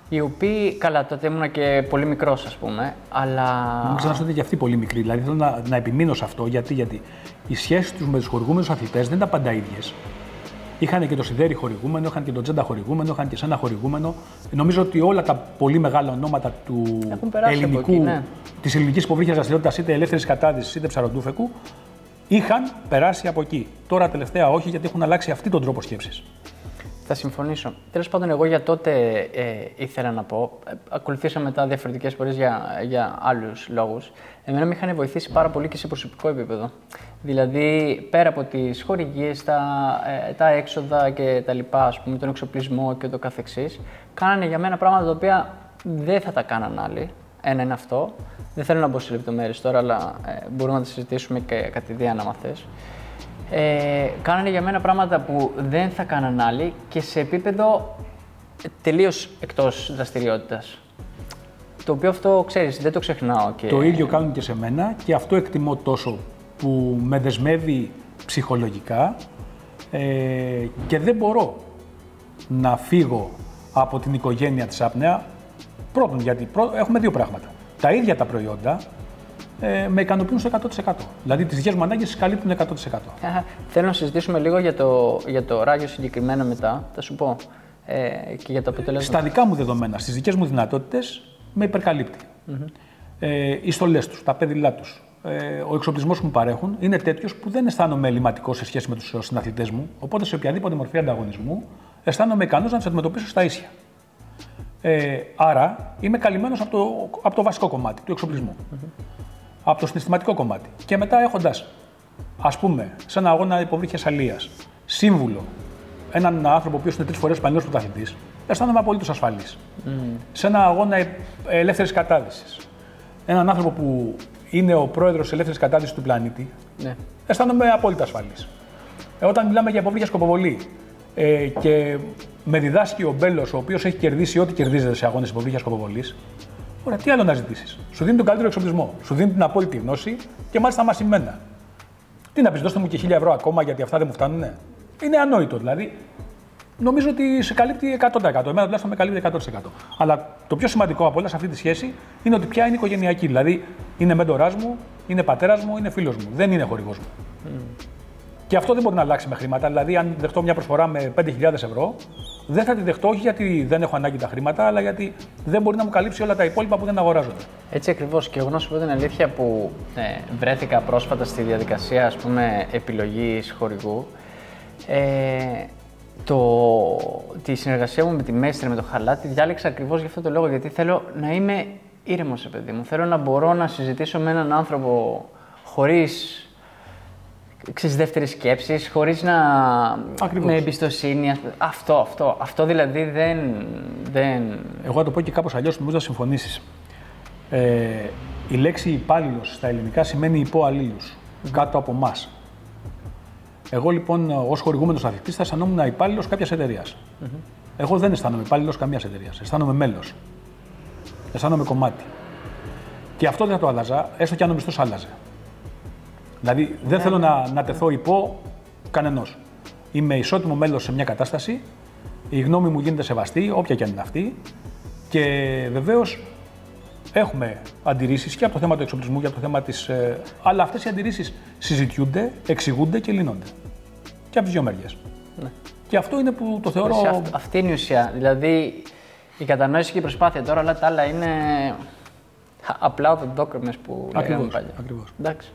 Οι οποίοι, καλά, τότε ήμουν και πολύ μικρός, ας πούμε, αλλά. Μην ξεχνάς ότι και αυτοί πολύ μικροί. Δηλαδή θέλω να επιμείνω σε αυτό, γιατί οι σχέσεις τους με τους χορηγούμενους αθλητές δεν ήταν πάντα ίδιες. Είχαν και το Σιδέρι χορηγούμενο, είχαν και τον Τζέντα χορηγούμενο, είχαν και σένα χορηγούμενο. Νομίζω ότι όλα τα πολύ μεγάλα ονόματα του ελληνικού, ναι, της ελληνικής υποβρύχιας δραστηριότητας, είτε ελεύθερης κατάδυσης είτε ψαροντούφεκου, είχαν περάσει από εκεί. Τώρα τελευταία όχι, γιατί έχουν αλλάξει αυτόν τον τρόπο σκέψης. Θα συμφωνήσω. Τέλος πάντων, εγώ για τότε ήθελα να πω. Ακολουθήσαμε μετά διαφορετικές πορείες για άλλους λόγους. Εμένα με είχαν βοηθήσει πάρα πολύ και σε προσωπικό επίπεδο. Δηλαδή, πέρα από τις χορηγίες, τα έξοδα και τα λοιπά, ας πούμε, τον εξοπλισμό και το καθεξής, κάνανε για μένα πράγματα τα οποία δεν θα τα κάναν άλλοι. Ένα είναι αυτό. Δεν θέλω να μπω σε λεπτομέρειες τώρα, αλλά μπορούμε να τα συζητήσουμε και κατηδίαν άμα θες. Κάνανε για μένα πράγματα που δεν θα κάναν άλλοι και σε επίπεδο τελείως εκτός δραστηριότητας. Το οποίο αυτό, ξέρεις, δεν το ξεχνάω. Και... Το ίδιο κάνουν και σε μένα και αυτό εκτιμώ τόσο που με δεσμεύει ψυχολογικά και δεν μπορώ να φύγω από την οικογένεια της Άπνεα. Πρώτον, γιατί έχουμε δύο πράγματα. Τα ίδια τα προϊόντα με ικανοποιούν στο 100%. Δηλαδή, τις δικές μου ανάγκες τις καλύπτουν 100%. Θέλω να συζητήσουμε λίγο για το ράγιο συγκεκριμένα μετά. Θα σου πω και για το αποτέλεσμα. Στα δικά μου δεδομένα, στις δικές μου δυνατότητες, με υπερκαλύπτει. Οι στολές τους, τα πέδιλά τους, ο εξοπλισμός που μου παρέχουν είναι τέτοιος που δεν αισθάνομαι ελληματικό σε σχέση με τους συναθλητές μου. Οπότε, σε οποιαδήποτε μορφή ανταγωνισμού, αισθάνομαι ικανός να τους αντιμετωπίσω στα ίσια. Άρα, είμαι καλυμμένος από το βασικό κομμάτι του εξοπλισμού. Από το συναισθηματικό κομμάτι. Και μετά έχοντας, ας πούμε, σε ένα αγώνα υποβρύχιας αλίας, σύμβουλο, έναν άνθρωπο που είναι 3 φορές πανελλήνιος πρωταθλητής, αισθάνομαι απολύτως ασφαλής. Σε ένα αγώνα ελεύθερης κατάδυσης, έναν άνθρωπο που είναι ο πρόεδρος της ελεύθερης κατάδυσης του πλανήτη, αισθάνομαι απόλυτα ασφαλής. Όταν μιλάμε για υποβρύχια σκοποβολή και με διδάσκει ο Μπέλος, ο οποίος έχει κερδίσει ό,τι κερδίζεται σε αγώνες υποβρύχιας σκοποβολής, ωραία, τι άλλο να ζητήσεις. Σου δίνει τον καλύτερο εξοπλισμό, σου δίνει την απόλυτη γνώση και μάλιστα μασημένα. Τι να πεις, δώστε μου και 1.000 ευρώ ακόμα γιατί αυτά δεν μου φτάνουνε. Είναι ανόητο δηλαδή. Νομίζω ότι σε καλύπτει 100%. Εμένα τουλάχιστον με καλύπτει 100%. Αλλά το πιο σημαντικό από όλα σε αυτή τη σχέση είναι ότι πια είναι οικογενειακή. Δηλαδή είναι μέντορας μου, είναι πατέρας μου, είναι φίλος μου. Δεν είναι χορηγός μου. Και αυτό δεν μπορεί να αλλάξει με χρήματα. Δηλαδή, αν δεχτώ μια προσφορά με 5.000 ευρώ, δεν θα τη δεχτώ όχι γιατί δεν έχω ανάγκη τα χρήματα, αλλά γιατί δεν μπορεί να μου καλύψει όλα τα υπόλοιπα που δεν αγοράζονται. Έτσι ακριβώς. Και εγώ να σου πω την αλήθεια που βρέθηκα πρόσφατα στη διαδικασία, ας πούμε, επιλογής χορηγού. Τη συνεργασία μου με τη Μέστρη, με το Χαλάτη, διάλεξα ακριβώς για αυτό το λόγο. Γιατί θέλω να είμαι ήρεμος, παιδί μου. Θέλω να μπορώ να συζητήσω με έναν άνθρωπο χωρίς δεύτερες σκέψεις, χωρίς να. Ακριβώς. Με εμπιστοσύνη. Αυτό δηλαδή δεν. Εγώ θα το πω και κάπως αλλιώς, νομίζω να συμφωνήσεις. Η λέξη υπάλληλος στα ελληνικά σημαίνει υποαλλήλους, κάτω από εμάς. Εγώ λοιπόν, ως χορηγούμενος αθλητής, θα αισθανόμουν υπάλληλος κάποιας εταιρείας. Εγώ δεν αισθάνομαι υπάλληλος καμίας εταιρείας. Αισθάνομαι μέλος. Αισθάνομαι κομμάτι. Και αυτό δεν θα το άλλαζα, έστω και αν ο μισθός άλλαζε. Δηλαδή, δεν θέλω να τεθώ υπό κανενός. Είμαι ισότιμο μέλος σε μια κατάσταση, η γνώμη μου γίνεται σεβαστή, όποια και αν είναι αυτή, και βεβαίως έχουμε αντιρρήσεις και από το θέμα του εξοπλισμού και από το θέμα της. Αλλά αυτές οι αντιρρήσεις συζητιούνται, εξηγούνται και λύνονται. Και από τις δύο μεριές. Ναι. Και αυτό είναι που το θεωρώ. Αυτή είναι η ουσία. Δηλαδή, η κατανόηση και η προσπάθεια τώρα, αλλά τα άλλα είναι απλά οδοντόκρεμες που λέγαμε παλιά. Ακριβώς. Εντάξει.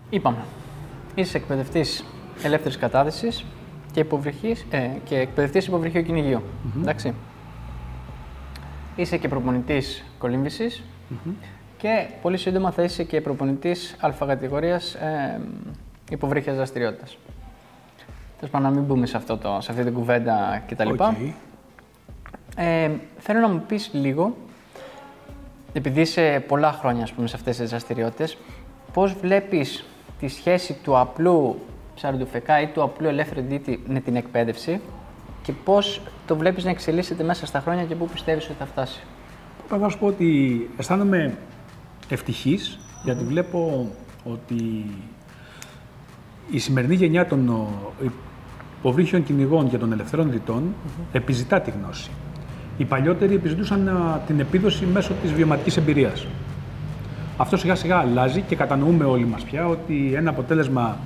Είπαμε, είσαι εκπαιδευτής ελεύθερης κατάδυσης και εκπαιδευτής υποβρυχίου κυνηγείου. Εντάξει. Είσαι και προπονητής κολύμβησης και πολύ σύντομα θα είσαι και προπονητής αλφα κατηγορίας υποβρύχιας δραστηριότητας. Τέλος πάντων, να μην μπούμε σε αυτή την κουβέντα κτλ. Okay. Θέλω να μου πεις λίγο, επειδή είσαι πολλά χρόνια ας πούμε, σε αυτές τις δραστηριότητες, πώς βλέπεις τη σχέση του απλού ψαροντοφεκά ή του απλού ελεύθερου ντύτη με την εκπαίδευση και πώς το βλέπεις να εξελίσσεται μέσα στα χρόνια και πού πιστεύεις ότι θα φτάσει. Θα σου πω ότι αισθάνομαι ευτυχής γιατί βλέπω ότι η σημερινή γενιά των υποβρύχιων κυνηγών και των ελευθερών δυτών επιζητά τη γνώση. Οι παλιότεροι επιζητούσαν την επίδοση μέσω της βιωματικής εμπειρίας. Αυτό σιγά σιγά αλλάζει και κατανοούμε όλοι μας πια ότι ένα αποτέλεσμα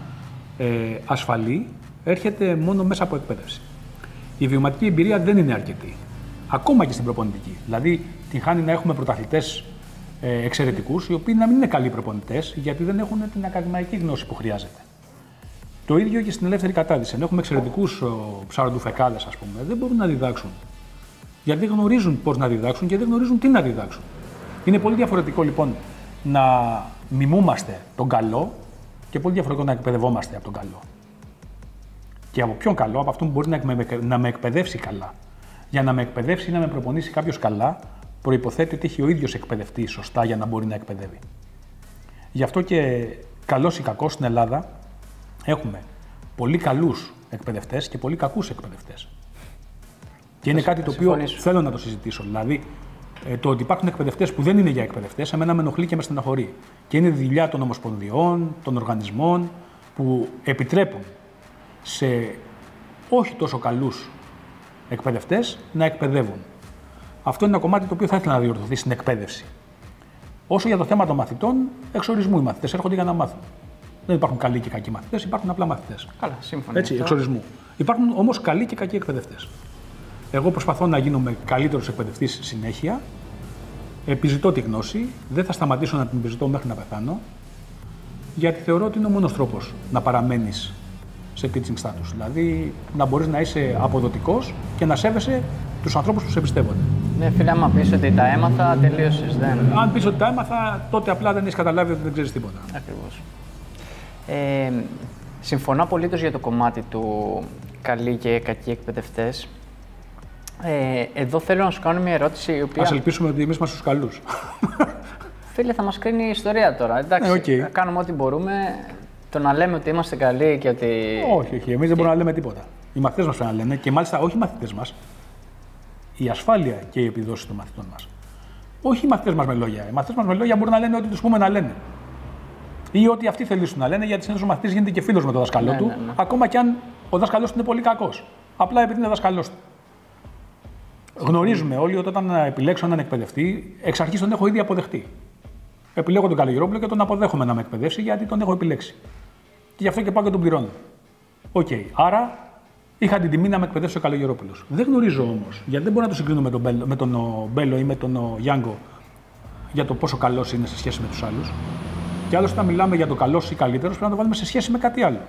ασφαλή έρχεται μόνο μέσα από εκπαίδευση. Η βιωματική εμπειρία δεν είναι αρκετή. Ακόμα και στην προπονητική. Δηλαδή, την χάνει να έχουμε πρωταθλητές εξαιρετικούς, οι οποίοι να μην είναι καλοί προπονητές, γιατί δεν έχουν την ακαδημαϊκή γνώση που χρειάζεται. Το ίδιο και στην ελεύθερη κατάδυση. Αν έχουμε εξαιρετικούς ψαροντουφεκάδες, ας πούμε, δεν μπορούν να διδάξουν. Γιατί δεν γνωρίζουν πώς να διδάξουν και δεν γνωρίζουν τι να διδάξουν. Είναι πολύ διαφορετικό λοιπόν να μιμούμαστε τον καλό και πολύ διαφορετικό να εκπαιδευόμαστε από τον καλό. Και από ποιον καλό, από αυτόν που μπορεί να με εκπαιδεύσει καλά. Για να με εκπαιδεύσει ή να με προπονήσει κάποιος καλά, προϋποθέτει ότι έχει ο ίδιος εκπαιδευτεί σωστά για να μπορεί να εκπαιδεύει. Γι' αυτό και καλός ή κακός στην Ελλάδα έχουμε πολύ καλούς εκπαιδευτές και πολύ κακούς εκπαιδευτές. Και είναι κάτι το οποίο θέλω να το συζητήσω. Δηλαδή, το ότι υπάρχουν εκπαιδευτές που δεν είναι για εκπαιδευτές, εμένα με ενοχλεί και με στεναχωρεί. Και είναι δουλειά των ομοσπονδιών, των οργανισμών που επιτρέπουν σε όχι τόσο καλούς εκπαιδευτές να εκπαιδεύουν. Αυτό είναι ένα κομμάτι το οποίο θα ήθελα να διορθωθεί στην εκπαίδευση. Όσο για το θέμα των μαθητών, εξορισμού οι μαθητές έρχονται για να μάθουν. Δεν υπάρχουν καλοί και κακοί μαθητές, υπάρχουν απλά μαθητές. Καλά, σύμφωνα. Έτσι, εξορισμού. Υπάρχουν όμως καλοί και κακοί εκπαιδευτές. Εγώ προσπαθώ να γίνομαι καλύτερος εκπαιδευτής συνέχεια. Επιζητώ τη γνώση, δεν θα σταματήσω να την επιζητώ μέχρι να πεθάνω, γιατί θεωρώ ότι είναι ο μόνος τρόπος να παραμένεις σε teaching status. Δηλαδή να μπορείς να είσαι αποδοτικός και να σέβεσαι τους ανθρώπους που σε εμπιστεύονται. Ναι, φίλε, άμα πεις ότι τα έμαθα, τελείωσες. Αν πεις ότι τα έμαθα, τότε απλά δεν έχεις καταλάβει ότι δεν ξέρεις τίποτα. Ακριβώς. Συμφωνώ απολύτως για το κομμάτι του καλοί και κακοί εκπαιδευτές. Εδώ θέλω να σου κάνω μια ερώτηση η οποία... Ας ελπίσουμε ότι εμείς είμαστε στους καλούς. Φίλε, θα μας κρίνει η ιστορία τώρα. Εντάξει, okay. Κάνουμε ό,τι μπορούμε. Το να λέμε ότι είμαστε καλοί και ότι... Όχι, εμείς δεν μπορούμε να λέμε τίποτα. Οι μαθητές μας πρέπει να λένε και μάλιστα όχι οι μαθητές μας. Η ασφάλεια και η επιδόση των μαθητών μας. Όχι οι μαθητές μας με λόγια. Οι μαθητές μας με λόγια μπορούν να λένε ό,τι τους πούμε να λένε. Ή ό,τι αυτοί θελήσουν να λένε, γιατί συνήθως ο μαθητής γίνεται και φίλος με τον δάσκαλό του, ακόμα και αν ο δάσκαλός του είναι πολύ κακός. Απλά επειδή είναι δάσκαλός του. Γνωρίζουμε όλοι ότι όταν επιλέξω έναν εκπαιδευτή, εξ αρχής τον έχω ήδη αποδεχτεί. Επιλέγω τον Καλογερόπουλο και τον αποδέχομαι να με εκπαιδεύσει γιατί τον έχω επιλέξει. Και γι' αυτό και πάω και τον πληρώνω. Οκ. Άρα είχα την τιμή να με εκπαιδεύσει ο Καλογερόπουλος. Δεν γνωρίζω όμως, γιατί δεν μπορώ να το συγκρίνω με τον Μπέλο ή με τον Γιάνγκο για το πόσο καλός είναι σε σχέση με τους άλλους. Και άλλωστε, όταν μιλάμε για το καλός ή καλύτερος, πρέπει να το βάλουμε σε σχέση με κάτι άλλο.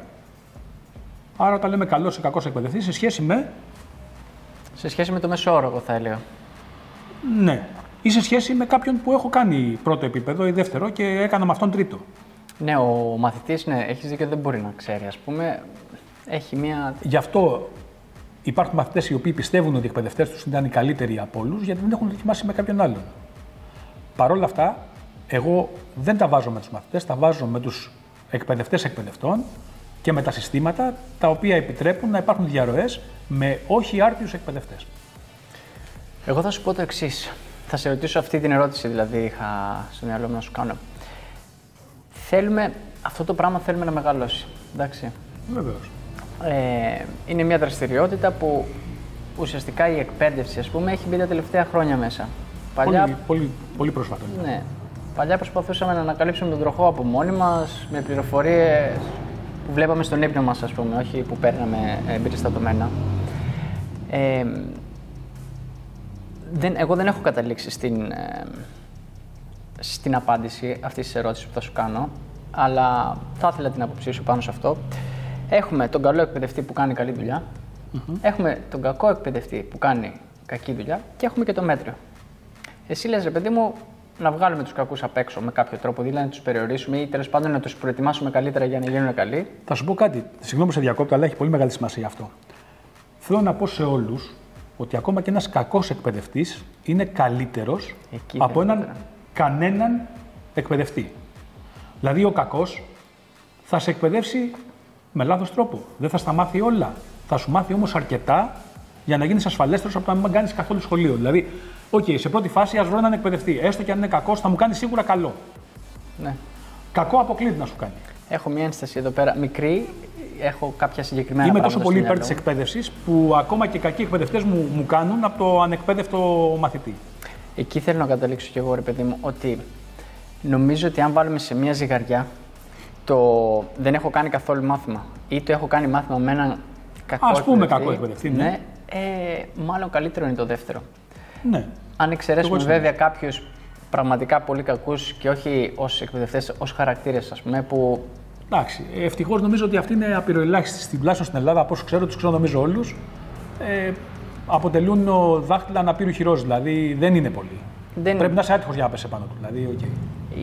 Άρα, όταν λέμε καλός ή κακός εκπαιδευτής, σε σχέση με. Σε σχέση με το μέσο όρο, εγώ θα έλεγα. Ναι. Ή σε σχέση με κάποιον που έχω κάνει πρώτο επίπεδο ή δεύτερο και έκανα με αυτόν τρίτο. Ναι, ο μαθητής, ναι, έχεις δίκιο, δεν μπορεί να ξέρει, ας πούμε. Έχει μία. Γι' αυτό υπάρχουν μαθητές οι οποίοι πιστεύουν ότι οι εκπαιδευτές τους ήταν οι καλύτεροι από όλους, γιατί δεν έχουν δοκιμάσει με κάποιον άλλον. Παρ' όλα αυτά, εγώ δεν τα βάζω με τους μαθητές, τα βάζω με τους εκπαιδευτές εκπαιδευτών και με τα συστήματα τα οποία επιτρέπουν να υπάρχουν διαρροές με όχι άρτιους εκπαιδευτές. Εγώ θα σου πω το εξής. Θα σε ρωτήσω αυτή την ερώτηση, δηλαδή είχα στο μυαλό μου να σου κάνω. Αυτό το πράγμα θέλουμε να μεγαλώσει, εντάξει. Βεβαίως. Είναι μια δραστηριότητα που ουσιαστικά η εκπαίδευση, ας πούμε, έχει μπει τα τελευταία χρόνια μέσα. Πολύ πρόσφατα. Ναι. Παλιά προσπαθούσαμε να ανακαλύψουμε τον τροχό από μόνοι μας, με πληροφορίες που βλέπαμε στον ύπνο μας, ας πούμε, όχι που παίρναμε εμπεριστατωμένα. Εγώ δεν έχω καταλήξει στην απάντηση αυτής της ερώτησης που θα σου κάνω. αλλά θα ήθελα την άποψή σου πάνω σε αυτό. Έχουμε τον καλό εκπαιδευτή που κάνει καλή δουλειά, έχουμε τον κακό εκπαιδευτή που κάνει κακή δουλειά και έχουμε και το μέτριο. Εσύ λες, ρε παιδί μου, να βγάλουμε τους κακούς απ' έξω με κάποιο τρόπο, δηλαδή να τους περιορίσουμε ή τέλος πάντων να τους προετοιμάσουμε καλύτερα για να γίνουν καλοί. Θα σου πω κάτι. Συγγνώμη που σε διακόπτω, αλλά έχει πολύ μεγάλη σημασία αυτό. Θέλω να πω σε όλους ότι ακόμα και ένας κακός εκπαιδευτής είναι καλύτερος από κανέναν εκπαιδευτή. Δηλαδή, ο κακός θα σε εκπαιδεύσει με λάθος τρόπο. Δεν θα στα μάθει όλα. Θα σου μάθει όμως αρκετά για να γίνεις ασφαλέστερος από το να μην κάνεις καθόλου σχολείο. Δηλαδή, σε πρώτη φάση ας βρω έναν εκπαιδευτή. Έστω και αν είναι κακός, θα μου κάνει σίγουρα καλό. Ναι. Κακό αποκλείται να σου κάνει. Έχω μια ένσταση εδώ πέρα μικρή. Έχω κάποια συγκεκριμένα πράγματα. Είμαι τόσο πολύ υπέρ της εκπαίδευσης που ακόμα και κακοί εκπαιδευτές μου κάνουν από το ανεκπαίδευτο μαθητή. Εκεί θέλω να καταλήξω κι εγώ, ρε παιδί μου, ότι νομίζω ότι αν βάλουμε σε μια ζυγαριά το δεν έχω κάνει καθόλου μάθημα ή το έχω κάνει μάθημα με έναν κακό εκπαιδευτή. Κακό εκπαιδευτή. Ναι. Μάλλον καλύτερο είναι το δεύτερο. Ναι. Αν εξαιρέσουμε βέβαια κάποιους πραγματικά πολύ κακούς και όχι ως εκπαιδευτές, ως χαρακτήρες, ας πούμε, που. Εντάξει, ευτυχώς νομίζω ότι αυτή είναι απειροελάχιστη τουλάχιστον στην Ελλάδα, από όσο ξέρω, τους ξέρω νομίζω όλους. Αποτελούν δάχτυλα αναπήρου χειρός, δηλαδή δεν είναι πολύ. Πρέπει να είσαι άτυχος για να πέσει πάνω του. Δηλαδή,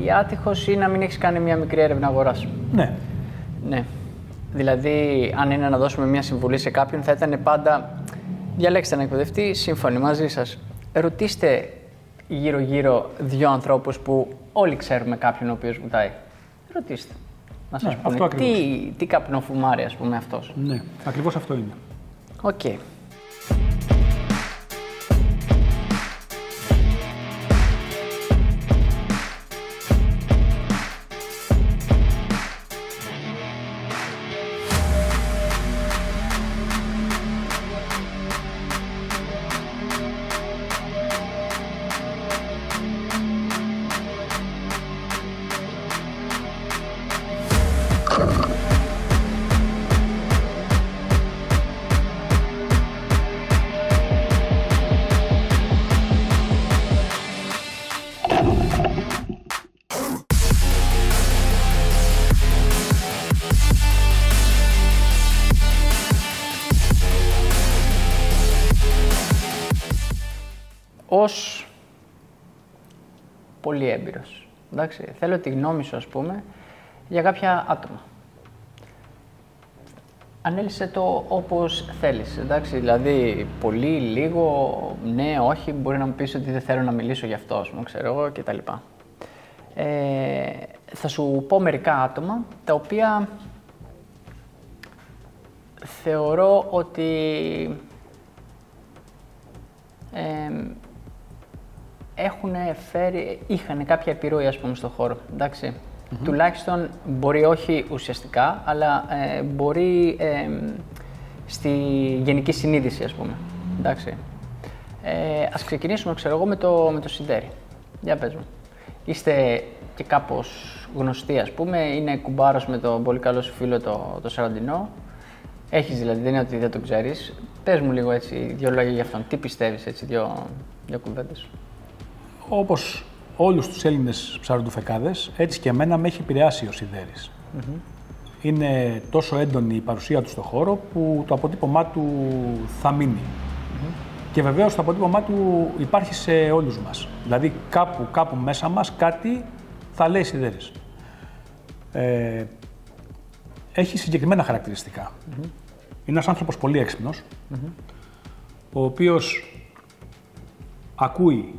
Ή άτυχος ή να μην έχεις κάνει μια μικρή έρευνα αγοράς. Ναι. Ναι. Δηλαδή, αν είναι να δώσουμε μια συμβουλή σε κάποιον, θα ήταν πάντα διαλέξτε έναν εκπαιδευτή, σύμφωνοι μαζί σας. Ρωτήστε γύρω-γύρω δύο ανθρώπους που όλοι ξέρουμε κάποιον ο οποίος βουτάει. Ρωτήστε. Να σας πούνε τι καπνοφουμάρει, ας πούμε, αυτός. Ναι, ακριβώς αυτό είναι. Οκ. Ως πολύ έμπειρος, εντάξει, θέλω τη γνώμη σου, ας πούμε, για κάποια άτομα. Ανέλησε το όπως θέλεις, εντάξει, δηλαδή πολύ, λίγο, ναι, όχι, μπορεί να μου πεις ότι δεν θέλω να μιλήσω γι' αυτό, ας πούμε, ξέρω εγώ, κτλ. Θα σου πω μερικά άτομα, τα οποία θεωρώ ότι είχαν κάποια επιρροή, ας πούμε, στον χώρο, εντάξει. Τουλάχιστον μπορεί όχι ουσιαστικά, αλλά μπορεί στη γενική συνείδηση, ας πούμε, εντάξει. Ας ξεκινήσουμε, ξέρω εγώ, με το Συντέρι. Για πες μου. Είστε και κάπως γνωστοί, ας πούμε, είναι κουμπάρος με τον πολύ καλό σου φίλο το Σαραντινό. Έχεις δηλαδή, δεν είναι ότι δεν το ξέρεις. Πες μου λίγο έτσι, δύο λόγια για αυτόν. Τι πιστεύεις, έτσι, δύο κουβέντες. Όπως όλους τους Έλληνες ψαροντουφεκάδες, έτσι και εμένα με έχει επηρεάσει ο Σιδέρης. Είναι τόσο έντονη η παρουσία του στον χώρο που το αποτύπωμά του θα μείνει. Και βεβαίως το αποτύπωμά του υπάρχει σε όλους μας. Δηλαδή κάπου μέσα μας κάτι θα λέει Σιδέρης. Έχει συγκεκριμένα χαρακτηριστικά. Είναι ένας άνθρωπος πολύ έξυπνος, ο οποίος ακούει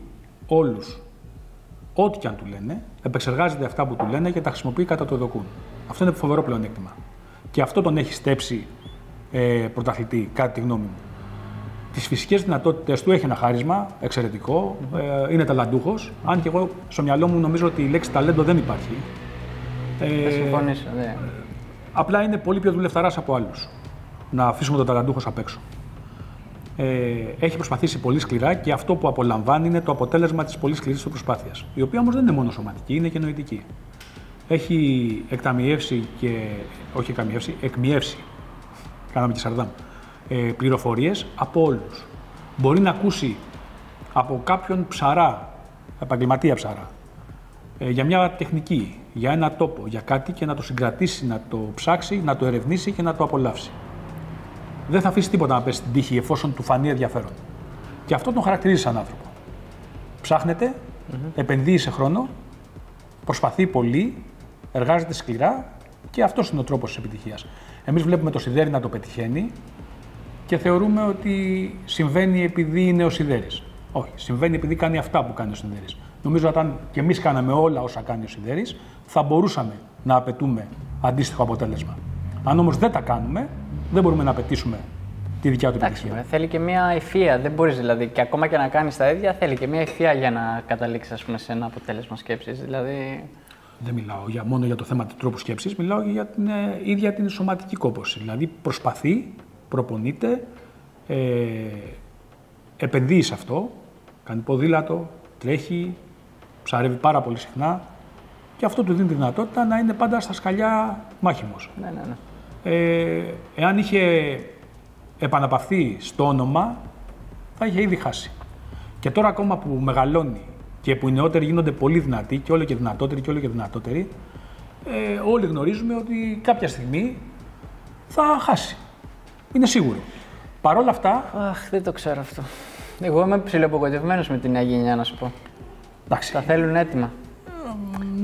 όλους, ό,τι και αν του λένε, επεξεργάζεται αυτά που του λένε και τα χρησιμοποιεί κατά το δοκούν. Αυτό είναι φοβερό πλεονέκτημα. Και αυτό τον έχει στέψει πρωταθλητή, κατά τη γνώμη μου. Τις φυσικές δυνατότητες του έχει ένα χάρισμα εξαιρετικό, είναι ταλαντούχος. Αν και εγώ στο μυαλό μου νομίζω ότι η λέξη ταλέντο δεν υπάρχει. Θα συμφωνήσω, ναι. Απλά είναι πολύ πιο δουλευταράς από άλλους. Να αφήσουμε τον ταλαντούχος απ' έξω. Έχει προσπαθήσει πολύ σκληρά και αυτό που απολαμβάνει είναι το αποτέλεσμα της πολύ σκληρής του προσπάθειας. Η οποία όμως δεν είναι μόνο σωματική, είναι και νοητική. Έχει εκμιεύσει, κάναμε και σαρδάμ, πληροφορίες από όλους. Μπορεί να ακούσει από κάποιον ψαρά, επαγγελματία ψαρά, για μια τεχνική, για ένα τόπο, για κάτι και να το συγκρατήσει, να το ψάξει, να το ερευνήσει και να το απολαύσει. Δεν θα αφήσει τίποτα να πέσει στην τύχη εφόσον του φανεί ενδιαφέρον. Και αυτό τον χαρακτηρίζει σαν άνθρωπο. Ψάχνεται, επενδύει σε χρόνο, προσπαθεί πολύ, εργάζεται σκληρά και αυτός είναι ο τρόπος της επιτυχίας. Εμείς βλέπουμε το Σιδέρη να το πετυχαίνει και θεωρούμε ότι συμβαίνει επειδή είναι ο Σιδέρης. Όχι, συμβαίνει επειδή κάνει αυτά που κάνει ο Σιδέρης. Νομίζω ότι αν και εμείς κάναμε όλα όσα κάνει ο Σιδέρης, θα μπορούσαμε να απαιτούμε αντίστοιχο αποτέλεσμα. Αν όμως δεν τα κάνουμε, δεν μπορούμε να απαιτήσουμε τη δικιά του επιτυχία. Θέλει και μια ευφυΐα. Δεν μπορείς δηλαδή, και ακόμα και να κάνεις τα ίδια, θέλει και μια ευφυΐα για να καταλήξεις, ας πούμε, σε ένα αποτέλεσμα σκέψης. Δηλαδή... Δεν μιλάω μόνο για το θέμα του τρόπου σκέψης, μιλάω για την ίδια την σωματική κόπωση. Δηλαδή προσπαθεί, προπονείται, επενδύει σε αυτό, κάνει ποδήλατο, τρέχει, ψαρεύει πάρα πολύ συχνά και αυτό του δίνει τη δυνατότητα να είναι πάντα στα σκαλιά μάχημος. Ναι. Εάν είχε επαναπαυθεί στο όνομα, θα είχε ήδη χάσει. Και τώρα ακόμα που μεγαλώνει και που οι νεότεροι γίνονται πολύ δυνατοί και όλο και δυνατότεροι, όλοι γνωρίζουμε ότι κάποια στιγμή θα χάσει. Είναι σίγουρο. Παρ' όλα αυτά... Αχ, δεν το ξέρω αυτό. Εγώ είμαι ψιλοαπογοητευμένος με τη νέα γενιά, να σου πω. Εντάξει. Τα θέλουν έτοιμα.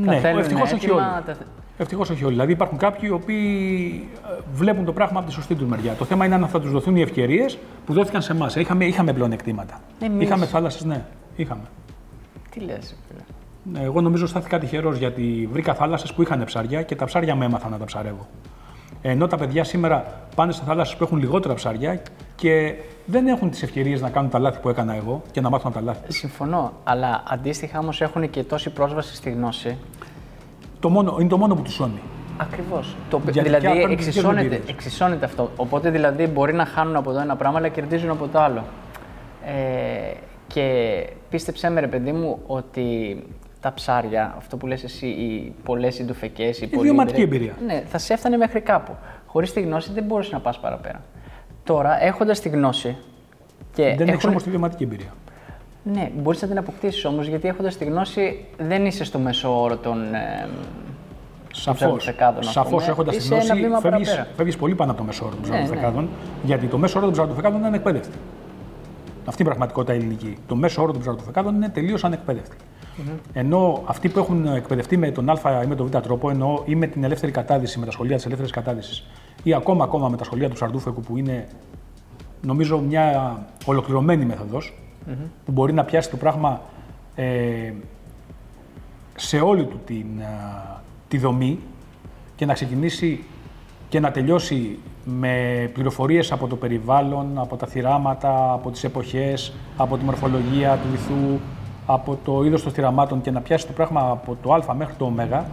Ναι, ευτυχώς όχι όλοι. Ευτυχώς όχι όλοι. Δηλαδή υπάρχουν κάποιοι οι οποίοι βλέπουν το πράγμα από τη σωστή του μεριά. Το θέμα είναι αν θα τους δοθούν οι ευκαιρίες που δόθηκαν σε εμάς. Είχαμε πλεονεκτήματα. Είχαμε θάλασσες, ναι. Είχαμε. Τι λες, φίλε. Εγώ νομίζω στάθηκα τυχερός γιατί βρήκα θάλασσες που είχαν ψάρια και τα ψάρια με έμαθαν να τα ψαρεύω. Ενώ τα παιδιά σήμερα πάνε σε θάλασσες που έχουν λιγότερα ψάρια και δεν έχουν τις ευκαιρίες να κάνουν τα λάθη που έκανα εγώ και να μάθουν τα λάθη. Συμφωνώ, αλλά αντίστοιχα όμως έχουν και τόση πρόσβαση στη γνώση. Είναι το μόνο που τους σώνει. Ακριβώς. Δηλαδή εξισώνεται αυτό. Οπότε δηλαδή μπορεί να χάνουν από το ένα πράγμα αλλά κερδίζουν από το άλλο. Και πίστεψέ με, ρε παιδί μου, ότι τα ψάρια, αυτό που λες εσύ, οι πολλές συντουφεκές, η βιωματική εμπειρία. Ναι, θα σε έφτανε μέχρι κάπου. Χωρίς τη γνώση δεν μπορείς να πας παραπέρα. Τώρα, έχοντας τη γνώση. Δεν έχεις όμως τη βιωματική εμπειρία. Ναι, μπορείς να την αποκτήσεις όμως, γιατί έχοντας τη γνώση δεν είσαι στο μέσο όρο των. Σαφώς, έχοντας τη γνώση, φεύγεις πολύ πάνω από το μέσο όρο των ψαροδοφεκάδων, γιατί το μέσο όρο των ψαροδοφεκάδων είναι ανεκπαίδευτη. Αυτή είναι η πραγματικότητα ελληνική. Το μέσο όρο των ψαροδοφεκάδων είναι τελείως ανεκπαίδευτη. Ενώ αυτοί που έχουν εκπαιδευτεί με τον Α ή με τον Β τρόπο, ενώ ή με την ελεύθερη κατάδυση, με τα σχολεία της ελεύθερης κατάδυσης, ή ακόμα με τα σχολεία του ψαρδούφεκου, που είναι νομίζω μια ολοκληρωμένη μέθοδος, που μπορεί να πιάσει το πράγμα σε όλη του τη δομή και να ξεκινήσει και να τελειώσει με πληροφορίες από το περιβάλλον, από τα θυράματα, από τις εποχές, από τη μορφολογία του βυθού, από το είδος των θυραμάτων και να πιάσει το πράγμα από το Α μέχρι το Ω,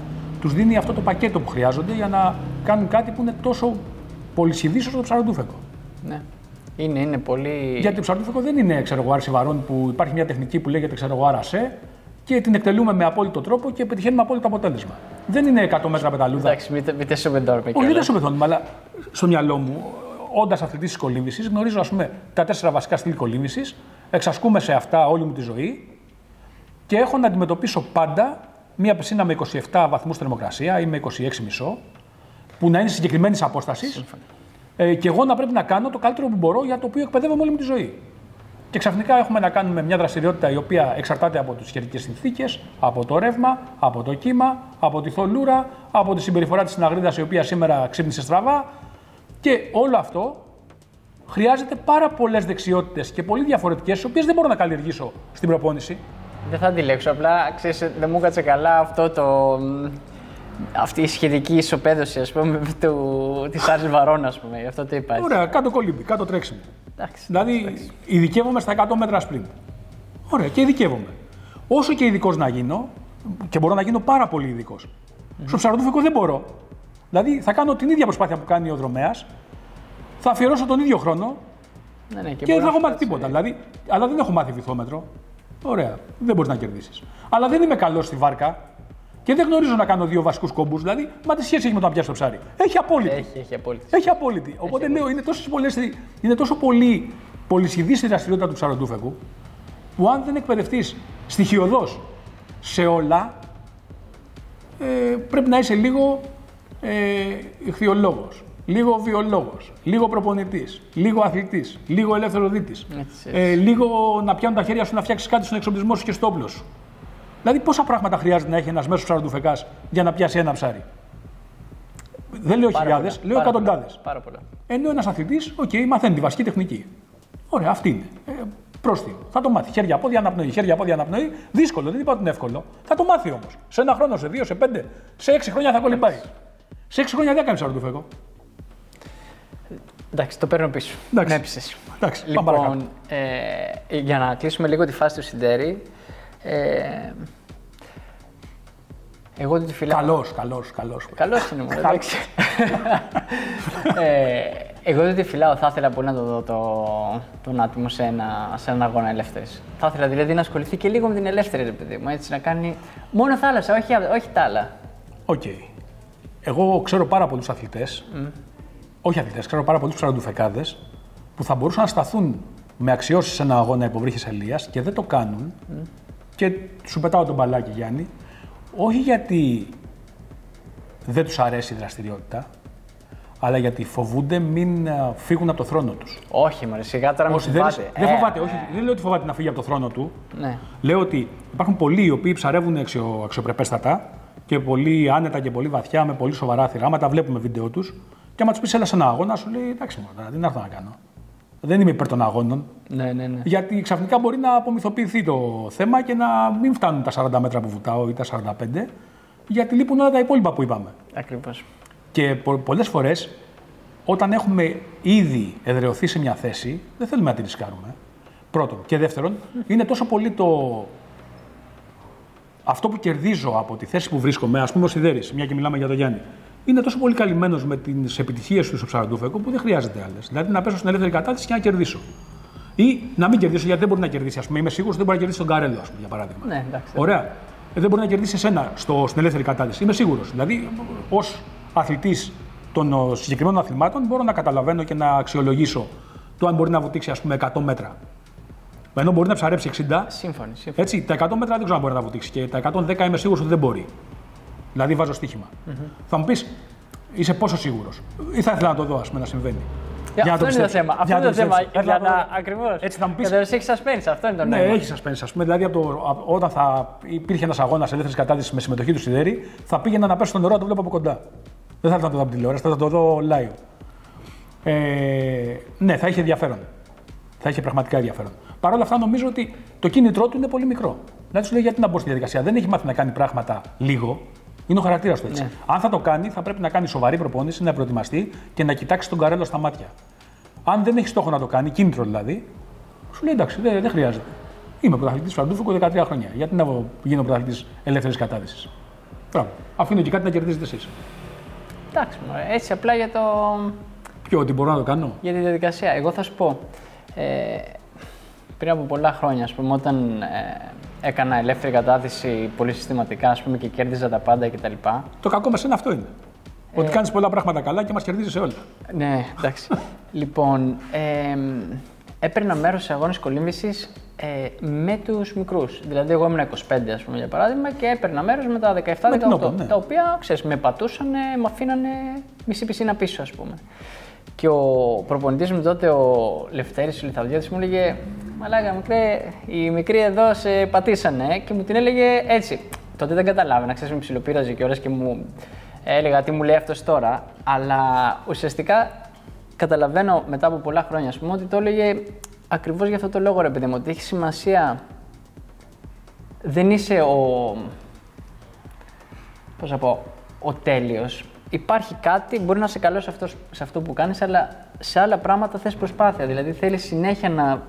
τους δίνει αυτό το πακέτο που χρειάζονται για να κάνουν κάτι που είναι τόσο πολυσχηδής όσο το ψαροντούφεκο. Ναι. Είναι πολύ. Γιατί το ψαροντούφεκο δεν είναι, άρση βαρών που υπάρχει μια τεχνική που λέγεται αρασέ και την εκτελούμε με απόλυτο τρόπο και πετυχαίνουμε απόλυτο αποτέλεσμα. Δεν είναι 100 μέτρα πεταλούδα. Εντάξει, μην τε σοβεντώνουμε. Όχι, δεν σοβεντώνουμε, αλλά στο μυαλό μου, όντας αθλητής της κολύμβησης, γνωρίζω τα 4 βασικά στυλ κολύμβησης, εξασκούμε σε αυτά όλη μου τη ζωή και έχω να αντιμετωπίσω πάντα μία πισίνα με 27 βαθμούς θερμοκρασία ή με 26,5, που να είναι συγκεκριμένη απόσταση. Και εγώ να πρέπει να κάνω το καλύτερο που μπορώ για το οποίο εκπαιδεύομαι όλη μου τη ζωή. Και ξαφνικά έχουμε να κάνουμε μια δραστηριότητα η οποία εξαρτάται από τις καιρικές συνθήκες, από το ρεύμα, από το κύμα, από τη θολούρα, από τη συμπεριφορά της συναγρίδας η οποία σήμερα ξύπνησε στραβά. Και όλο αυτό χρειάζεται πάρα πολλές δεξιότητες και πολύ διαφορετικές, τις οποίες δεν μπορώ να καλλιεργήσω στην προπόνηση. Δεν θα αντιλέξω, απλά ξέρεις, δεν μου κάτσε καλά αυτή η σχετική ισοπαίδωση, ας πούμε, της άρσης βαρών, ας πούμε, γι' αυτό το είπα. Ωραία, κάτω κολύμπι, κάτω τρέξιμο. Δηλαδή, ειδικεύομαι στα 100 μέτρα sprint. Ωραία, και ειδικεύομαι. Όσο και ειδικός να γίνω, και μπορώ να γίνω πάρα πολύ ειδικός, στο ψαροντούφεκο δεν μπορώ. Δηλαδή, θα κάνω την ίδια προσπάθεια που κάνει ο δρομέας, θα αφιερώσω τον ίδιο χρόνο και δεν θα έχω μάθει τίποτα. Δηλαδή, αλλά δεν έχω μάθει βυθόμετρο. Ωραία, δεν μπορείς να κερδίσεις. Αλλά δεν είμαι καλός στη βάρκα και δεν γνωρίζω να κάνω 2 βασικούς κόμπους. Δηλαδή, μα τι σχέση έχει με το να πιάσει το ψάρι. Έχει απόλυτη. Έχει απόλυτη. Οπότε λέω, είναι τόσο πολύ πολυσχηδής η δραστηριότητα του ψαροντούφεκου, που αν δεν εκπαιδευτείς στοιχειωδώς σε όλα, πρέπει να είσαι λίγο ηχθειολόγος, λίγο βιολόγος, λίγο προπονητής, λίγο αθλητής, λίγο ελεύθεροδίτης, λίγο να πιάνουν τα χέρια σου να φτιάξεις κάτι στον εξοπλισμό σου και στο όπλο σου. Δηλαδή, πόσα πράγματα χρειάζεται να έχει ένας μέσος ψαροντουφεκάς για να πιάσει ένα ψάρι? Δεν λέω χιλιάδες, λέω εκατοντάδες. Ενώ ένας αθλητής, μαθαίνει τη βασική τεχνική. Ωραία, αυτή είναι. Πρόστιμο. Θα το μάθει. Χέρια, πόδια, αναπνοή. Χέρια, πόδια, αναπνοή. Δύσκολο, δεν είπα ότι είναι εύκολο. Θα το μάθει όμως. Σε 1 χρόνο, σε 2, σε 5, σε 6 χρόνια θα κολυμπάει. Σε 6 χρόνια δεν κάνει ψαροντουφέκο. Εντάξει, το παίρνω πίσω. Εντάξει. Με έπεισες. Εντάξει, λοιπόν, για να κλείσουμε λίγο τη φάση του Σιντέρη. Εγώ τη φυλάω. Καλός είναι μόνο. Εγώ δεν τη φυλάω. Θα ήθελα πολύ να το δω τον άτιμο σε έναν αγώνα ελεύθερης. Θα ήθελα δηλαδή να ασχοληθεί και λίγο με την ελεύθερη, ρε παιδί μου. Έτσι, να κάνει μόνο θάλασσα, όχι τα άλλα. Οκ. Εγώ ξέρω πάρα πολλούς αθλητές. Όχι αθλητές, ξέρω πάρα πολλούς ψαροντουφεκάδες που θα μπορούσαν να σταθούν με αξιώσεις σε ένα αγώνα υποβρύχης αλίας και δεν το κάνουν. Και σου πετάω τον μπαλάκι, Γιάννη. Όχι γιατί δεν τους αρέσει η δραστηριότητα, αλλά γιατί φοβούνται μην φύγουν από το θρόνο τους. Όχι, μωρέ, σιγά τώρα μην φοβάται. Δεν φοβάται, όχι. Δεν λέω ότι φοβάται να φύγει από το θρόνο του. Ναι. Λέω ότι υπάρχουν πολλοί οι οποίοι ψαρεύουν αξιοπρεπέστατα και πολύ άνετα και πολύ βαθιά, με πολύ σοβαρά θηράματα. Βλέπουμε βίντεο τους. Και άμα τους πεις έλα σε ένα αγώνα, σου λέει εντάξει, μωρέ, δεν έρθω να κάνω. Δεν είμαι υπέρ των αγώνων. Ναι. Γιατί ξαφνικά μπορεί να απομυθοποιηθεί το θέμα και να μην φτάνουν τα 40 μέτρα που βουτάω ή τα 45, γιατί λείπουν όλα τα υπόλοιπα που είπαμε. Ακριβώς. Και πολλές φορές, όταν έχουμε ήδη εδραιωθεί σε μια θέση, δεν θέλουμε να τη ρισκάρουμε. Πρώτον. Και δεύτερον, είναι τόσο πολύ αυτό που κερδίζω από τη θέση που βρίσκομαι, ας πούμε ο Σιδέρης, μια και μιλάμε για τον Γιάννη. Είναι τόσο πολύ καλυμμένος με τις επιτυχίες του στο ψαροντούφεκο που δεν χρειάζεται άλλες. Δηλαδή να πέσω στην ελεύθερη κατάσταση και να κερδίσω. Ή να μην κερδίσω γιατί δεν μπορεί να κερδίσει. Ας πούμε, είμαι σίγουρος ότι δεν μπορεί να κερδίσει τον Καρέλο, ας πούμε, για παράδειγμα. Ναι, εντάξει. Ωραία. Δεν μπορεί να κερδίσει εσένα στην ελεύθερη κατάσταση. Είμαι σίγουρος. Δηλαδή, ως αθλητής των συγκεκριμένων αθλημάτων, μπορώ να καταλαβαίνω και να αξιολογήσω το αν μπορεί να βουτήξει, ας πούμε, 100 μέτρα. Ενώ μπορεί να ψαρέψει 60. Σύμφωνοι. Έτσι, τα 100 μέτρα δεν ξέρω αν μπορεί να βουτήξει. Και τα 110 είμαι σίγουρος ότι δεν μπορεί. Δηλαδή βάζω στοίχημα. Θα μου πεις, είσαι πόσο σίγουρος? Ή θα ήθελα να το δω, ας πούμε, να συμβαίνει. Αυτό είναι το θέμα. Αυτό είναι το θέμα. Ακριβώς. Έτσι θα μου πεις. Και έχει suspense, αυτό είναι το νόημα. Ναι, έχει suspense. Ας πούμε, δηλαδή όταν υπήρχε ένας αγώνας ελεύθερης κατάστασης με συμμετοχή του Σιδέρη, θα πήγαινα να πέσω στον νερό να το βλέπω από κοντά. Δεν θα ήθελα να το δω από τη τηλεόραση, θα το δω live. Ναι, θα είχε ενδιαφέρον. Θα είχε πραγματικά ενδιαφέρον. Παρ' όλα αυτά, νομίζω ότι το κίνητρό του είναι πολύ μικρό. Δηλαδή, σου λέει γιατί να μπω στη διαδικασία. Δεν έχει μάθει να κάνει πράγματα λίγο. Είναι ο χαρακτήρας του έτσι. Ναι. Αν θα το κάνει, θα πρέπει να κάνει σοβαρή προπόνηση, να προετοιμαστεί και να κοιτάξει τον Καρέλο στα μάτια. Αν δεν έχει στόχο να το κάνει, κίνητρο δηλαδή, σου λέει εντάξει, δεν χρειάζεται. Είμαι πρωταθλητής ψαροντούφεκου 13 χρόνια. Γιατί να γίνω πρωταθλητής ελεύθερης κατάδυσης? Μπράβο. Αφήνω και κάτι να κερδίζετε εσείς. Εντάξει, έτσι απλά για το. Ποιο, ότι μπορώ να το κάνω? Για τη διαδικασία. Εγώ θα σου πω. Πριν από πολλά χρόνια, ας πούμε, όταν έκανα ελεύθερη κατάδυση πολύ συστηματικά, ας πούμε, και κέρδιζα τα πάντα κτλ. Το κακό μας είναι αυτό είναι. Ότι κάνεις πολλά πράγματα καλά και μας κερδίζεις σε όλα. Ναι, εντάξει. Λοιπόν, έπαιρνα μέρος σε αγώνες κολύμβησης με τους μικρούς. Δηλαδή, εγώ ήμουν 25, ας πούμε, για παράδειγμα, και έπαιρνα μέρος με τα 17-18. Ναι. Τα οποία, ξέρεις, με πατούσανε, με αφήνανε μισή πισίνα πίσω, ας πούμε. Και ο προπονητής μου τότε, ο Λευτέρης, ο Λιθαδιώτης, μου έλεγε «Μαλάκα, μικρέ, οι μικροί εδώ σε πατήσανε», και μου την έλεγε έτσι. Τότε δεν καταλάβαινα, ξέρεις, με ψιλοπείραζε κιόλας και μου έλεγα τι μου λέει αυτός τώρα, αλλά ουσιαστικά καταλαβαίνω μετά από πολλά χρόνια, ας πούμε, ότι το έλεγε ακριβώς για αυτό το λόγο, ρε παιδί μου, ότι έχει σημασία. Δεν είσαι πώς να πω, ο τέλειος. Υπάρχει κάτι, μπορεί να είσαι καλός σε αυτό που κάνεις, αλλά σε άλλα πράγματα θες προσπάθεια. Δηλαδή θέλεις συνέχεια να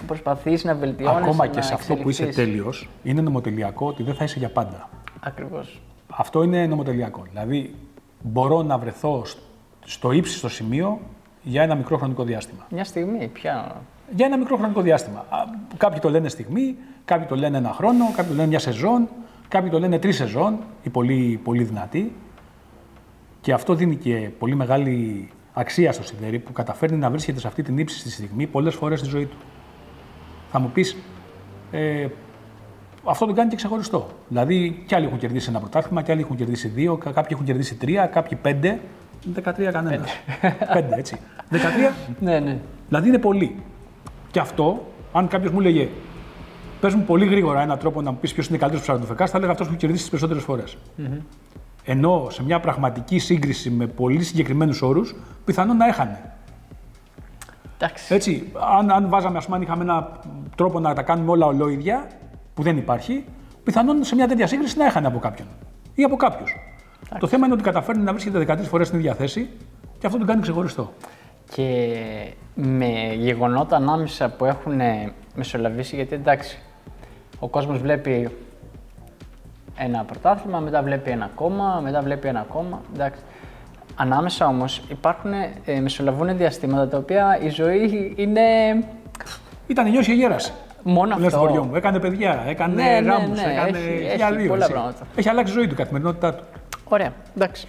προσπαθείς να βελτιώνεις. Ακόμα και σε αυτό που είσαι τέλειος, είναι νομοτελειακό ότι δεν θα είσαι για πάντα. Ακριβώς. Αυτό είναι νομοτελειακό. Δηλαδή, μπορώ να βρεθώ στο ύψιστο σημείο για ένα μικρό χρονικό διάστημα. Μια στιγμή, πια. Για ένα μικρό χρονικό διάστημα. Κάποιοι το λένε στιγμή, κάποιοι το λένε ένα χρόνο, κάποιοι το λένε μια σεζόν, κάποιοι το λένε 3 σεζόν, οι πολύ, πολύ δυνατοί. Και αυτό δίνει και πολύ μεγάλη αξία στο Σιδέρη που καταφέρνει να βρίσκεται σε αυτή την ύψιστη στιγμή πολλές φορές στη ζωή του. Θα μου πεις, αυτό τον κάνει και ξεχωριστό. Δηλαδή, κι άλλοι έχουν κερδίσει ένα πρωτάθλημα, κι άλλοι έχουν κερδίσει 2, κάποιοι έχουν κερδίσει 3, κάποιοι 5. 13 κανένα. 5, έτσι. 13. Ναι. Δηλαδή είναι πολύ. Και αυτό, αν κάποιο μου έλεγε, πες μου πολύ γρήγορα έναν τρόπο να μου πει ποιο είναι καλύτερο ψαροντοφεκάς, θα έλεγα αυτό που έχει κερδίσει τις περισσότερες φορές. Ενώ σε μια πραγματική σύγκριση με πολύ συγκεκριμένους όρους, πιθανόν να έχανε. Εντάξει. Έτσι, αν βάζαμε, ας πούμε, αν είχαμε έναν τρόπο να τα κάνουμε όλα ολόιδια, που δεν υπάρχει, πιθανόν σε μια τέτοια σύγκριση να έχανε από κάποιον ή από κάποιους. Το θέμα είναι ότι καταφέρνει να βρίσκεται 13 φορές στην ίδια θέση και αυτό τον κάνει ξεχωριστό. Και με γεγονότα ανάμεσα που έχουν μεσολαβήσει, γιατί εντάξει, ο κόσμος βλέπει ένα πρωτάθλημα, μετά βλέπει ένα ακόμα, μετά βλέπει ένα ακόμα. Εντάξει. Ανάμεσα όμως μεσολαβούν διαστήματα τα οποία η ζωή είναι. Ήταν νιώσει και γέρασε. Μόνο αυτό. Στο χωριό μου. Έκανε παιδιά, έκανε γάμους, έκανε έχει πολλά πράγματα. Έχει αλλάξει η ζωή του, η καθημερινότητά του. Ωραία, εντάξει.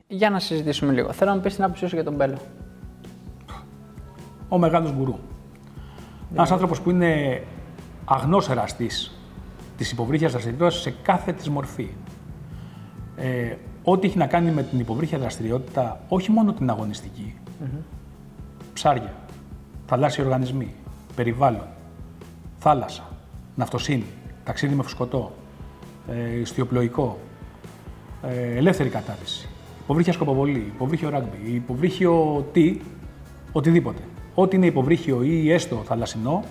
Για να συζητήσουμε λίγο. Θέλω να μου πεις την άποψή σου για τον Μπέλο. Ο μεγάλος γκουρού. Ένας άνθρωπος που είναι αγνός εραστής της υποβρύχιας δραστηριότητας σε κάθε της μορφή. Ό,τι έχει να κάνει με την υποβρύχια δραστηριότητα, όχι μόνο την αγωνιστική, ψάρια, θαλάσσιοι οργανισμοί, περιβάλλον, θάλασσα, ναυτοσύνη, ταξίδι με φουσκωτό, ιστιοπλοϊκό, ελεύθερη κατάρτιση, υποβρύχια σκοποβολή, υποβρύχιο ράγκμπι, υποβρύχιο οτιδήποτε. Ό,τι είναι υποβρύχιο ή έστω θαλασσινό,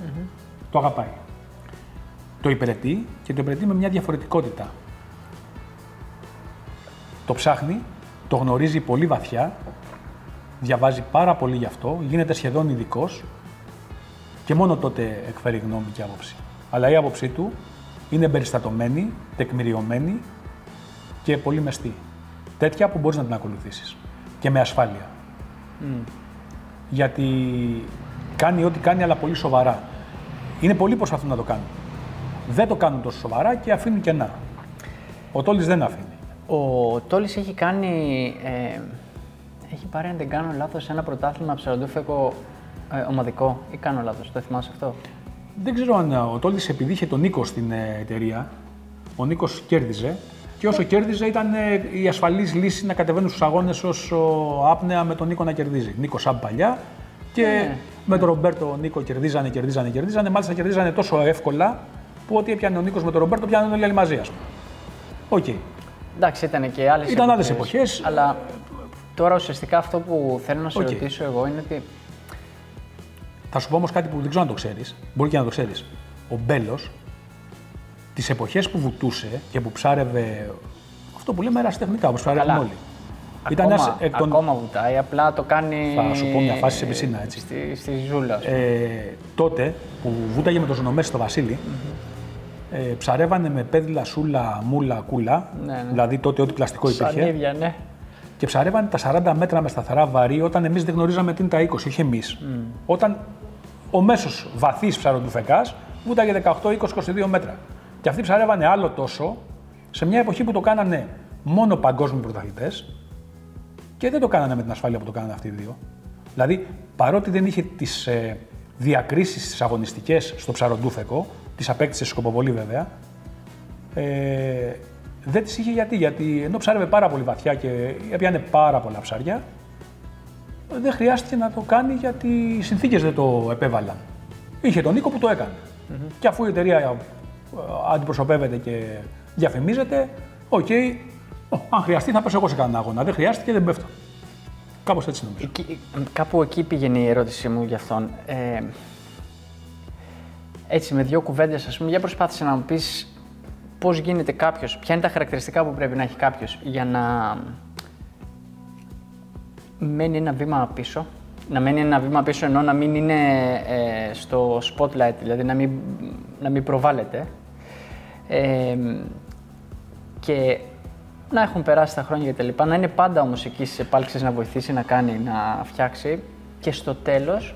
το αγαπάει. Το υπηρετεί και το υπηρετεί με μια διαφορετικότητα. Το ψάχνει, το γνωρίζει πολύ βαθιά, διαβάζει πάρα πολύ γι' αυτό, γίνεται σχεδόν ειδικός και μόνο τότε εκφέρει γνώμη και άποψη. Αλλά η άποψή του είναι εμπεριστατωμένη, τεκμηριωμένη και πολύ μεστή. Τέτοια που μπορείς να την ακολουθήσεις και με ασφάλεια. Γιατί κάνει ό,τι κάνει, αλλά πολύ σοβαρά. Είναι πολλοί που προσπαθούν να το κάνουν. Δεν το κάνουν τόσο σοβαρά και αφήνουν κενά. Ο Τόλης δεν αφήνει. Ο Τόλης έχει πάρει, αν δεν κάνω λάθος, ένα πρωτάθλημα ψαροντόφεκο ομαδικό ή κάνω λάθος, το θυμάσαι αυτό? Δεν ξέρω αν ο Τόλης, επειδή είχε τον Νίκο στην εταιρεία, ο Νίκος κέρδιζε και όσο κέρδιζε ήταν η ασφαλής λύση να κατεβαίνουν στους αγώνες όσο άπνεα με τον Νίκο να κερδίζει. Νίκο σαν παλιά και με τον Ρομπέρτο Νίκο κερδίζανε. Μάλιστα κερδίζανε τόσο εύκολα που ό,τι έπιανε ο Νίκος με τον Ρομπέρτο πιάνουν όλοι μαζί, ας πούμε. Οκ. Εντάξει, ήταν και άλλες εποχές. Αλλά τώρα ουσιαστικά αυτό που θέλω να σε ρωτήσω εγώ είναι ότι. Θα σου πω όμως κάτι που δεν ξέρω αν το ξέρεις, μπορεί και να το ξέρεις. Ο Μπέλος, τις εποχές που βουτούσε και που ψάρευε, αυτό που λέμε ερασιτεχνικά, όπως ψάρευαν όλοι. Ακόμα βουτάει, απλά το κάνει. Θα σου πω μια φάση σε πισίνα, έτσι. Στη ζούλα. Τότε που βούταγε με το Ζωνομέση στο Βασίλη, ψαρεύανε με πέδιλα, σούλα, μούλα, κούλα. Ναι. Δηλαδή τότε ό,τι πλαστικό υπήρχε. Ίδια, ναι. Και ψαρεύανε τα 40 μέτρα με σταθερά βαρύ όταν εμείς δεν γνωρίζαμε τι είναι τα 20, όχι εμείς. Όταν ο μέσος βαθύς ψαροντουφεκάς βούταγε 18, 20, 22 μέτρα. Και αυτοί ψαρεύανε άλλο τόσο σε μια εποχή που το κάνανε μόνο παγκόσμιοι πρωταθλητές και δεν το κάνανε με την ασφάλεια που το κάνανε αυτοί οι δύο. Δηλαδή, παρότι δεν είχε τις διακρίσεις τις αγωνιστικές στο ψαροντούφεκο, τις απέκτησε στη σκοποβολή βέβαια, δεν τις είχε γιατί ενώ ψάρευε πάρα πολύ βαθιά και έπιανε πάρα πολλά ψάρια, δεν χρειάστηκε να το κάνει γιατί οι συνθήκες δεν το επέβαλαν. Είχε τον Νίκο που το έκανε. Και αφού η εταιρεία αντιπροσωπεύεται και διαφημίζεται, αν χρειαστεί θα πέσω εγώ σε κανένα αγώνα. Δεν χρειάστηκε και δεν πέφτω. Κάπως έτσι νομίζω. Κάπου εκεί πήγαινε η ερώτησή μου για αυτόν. Έτσι, με δύο κουβέντες, ας πούμε, για προσπάθησε να μου πεις πώς γίνεται κάποιος, ποια είναι τα χαρακτηριστικά που πρέπει να έχει κάποιος για να μένει ένα βήμα πίσω. Να μένει ένα βήμα πίσω ενώ να μην είναι στο spotlight, δηλαδή να μην προβάλλεται. Και να έχουν περάσει τα χρόνια και τα λοιπά, να είναι πάντα όμως εκεί στις επάλξεις να βοηθήσει, να κάνει, να φτιάξει και στο τέλος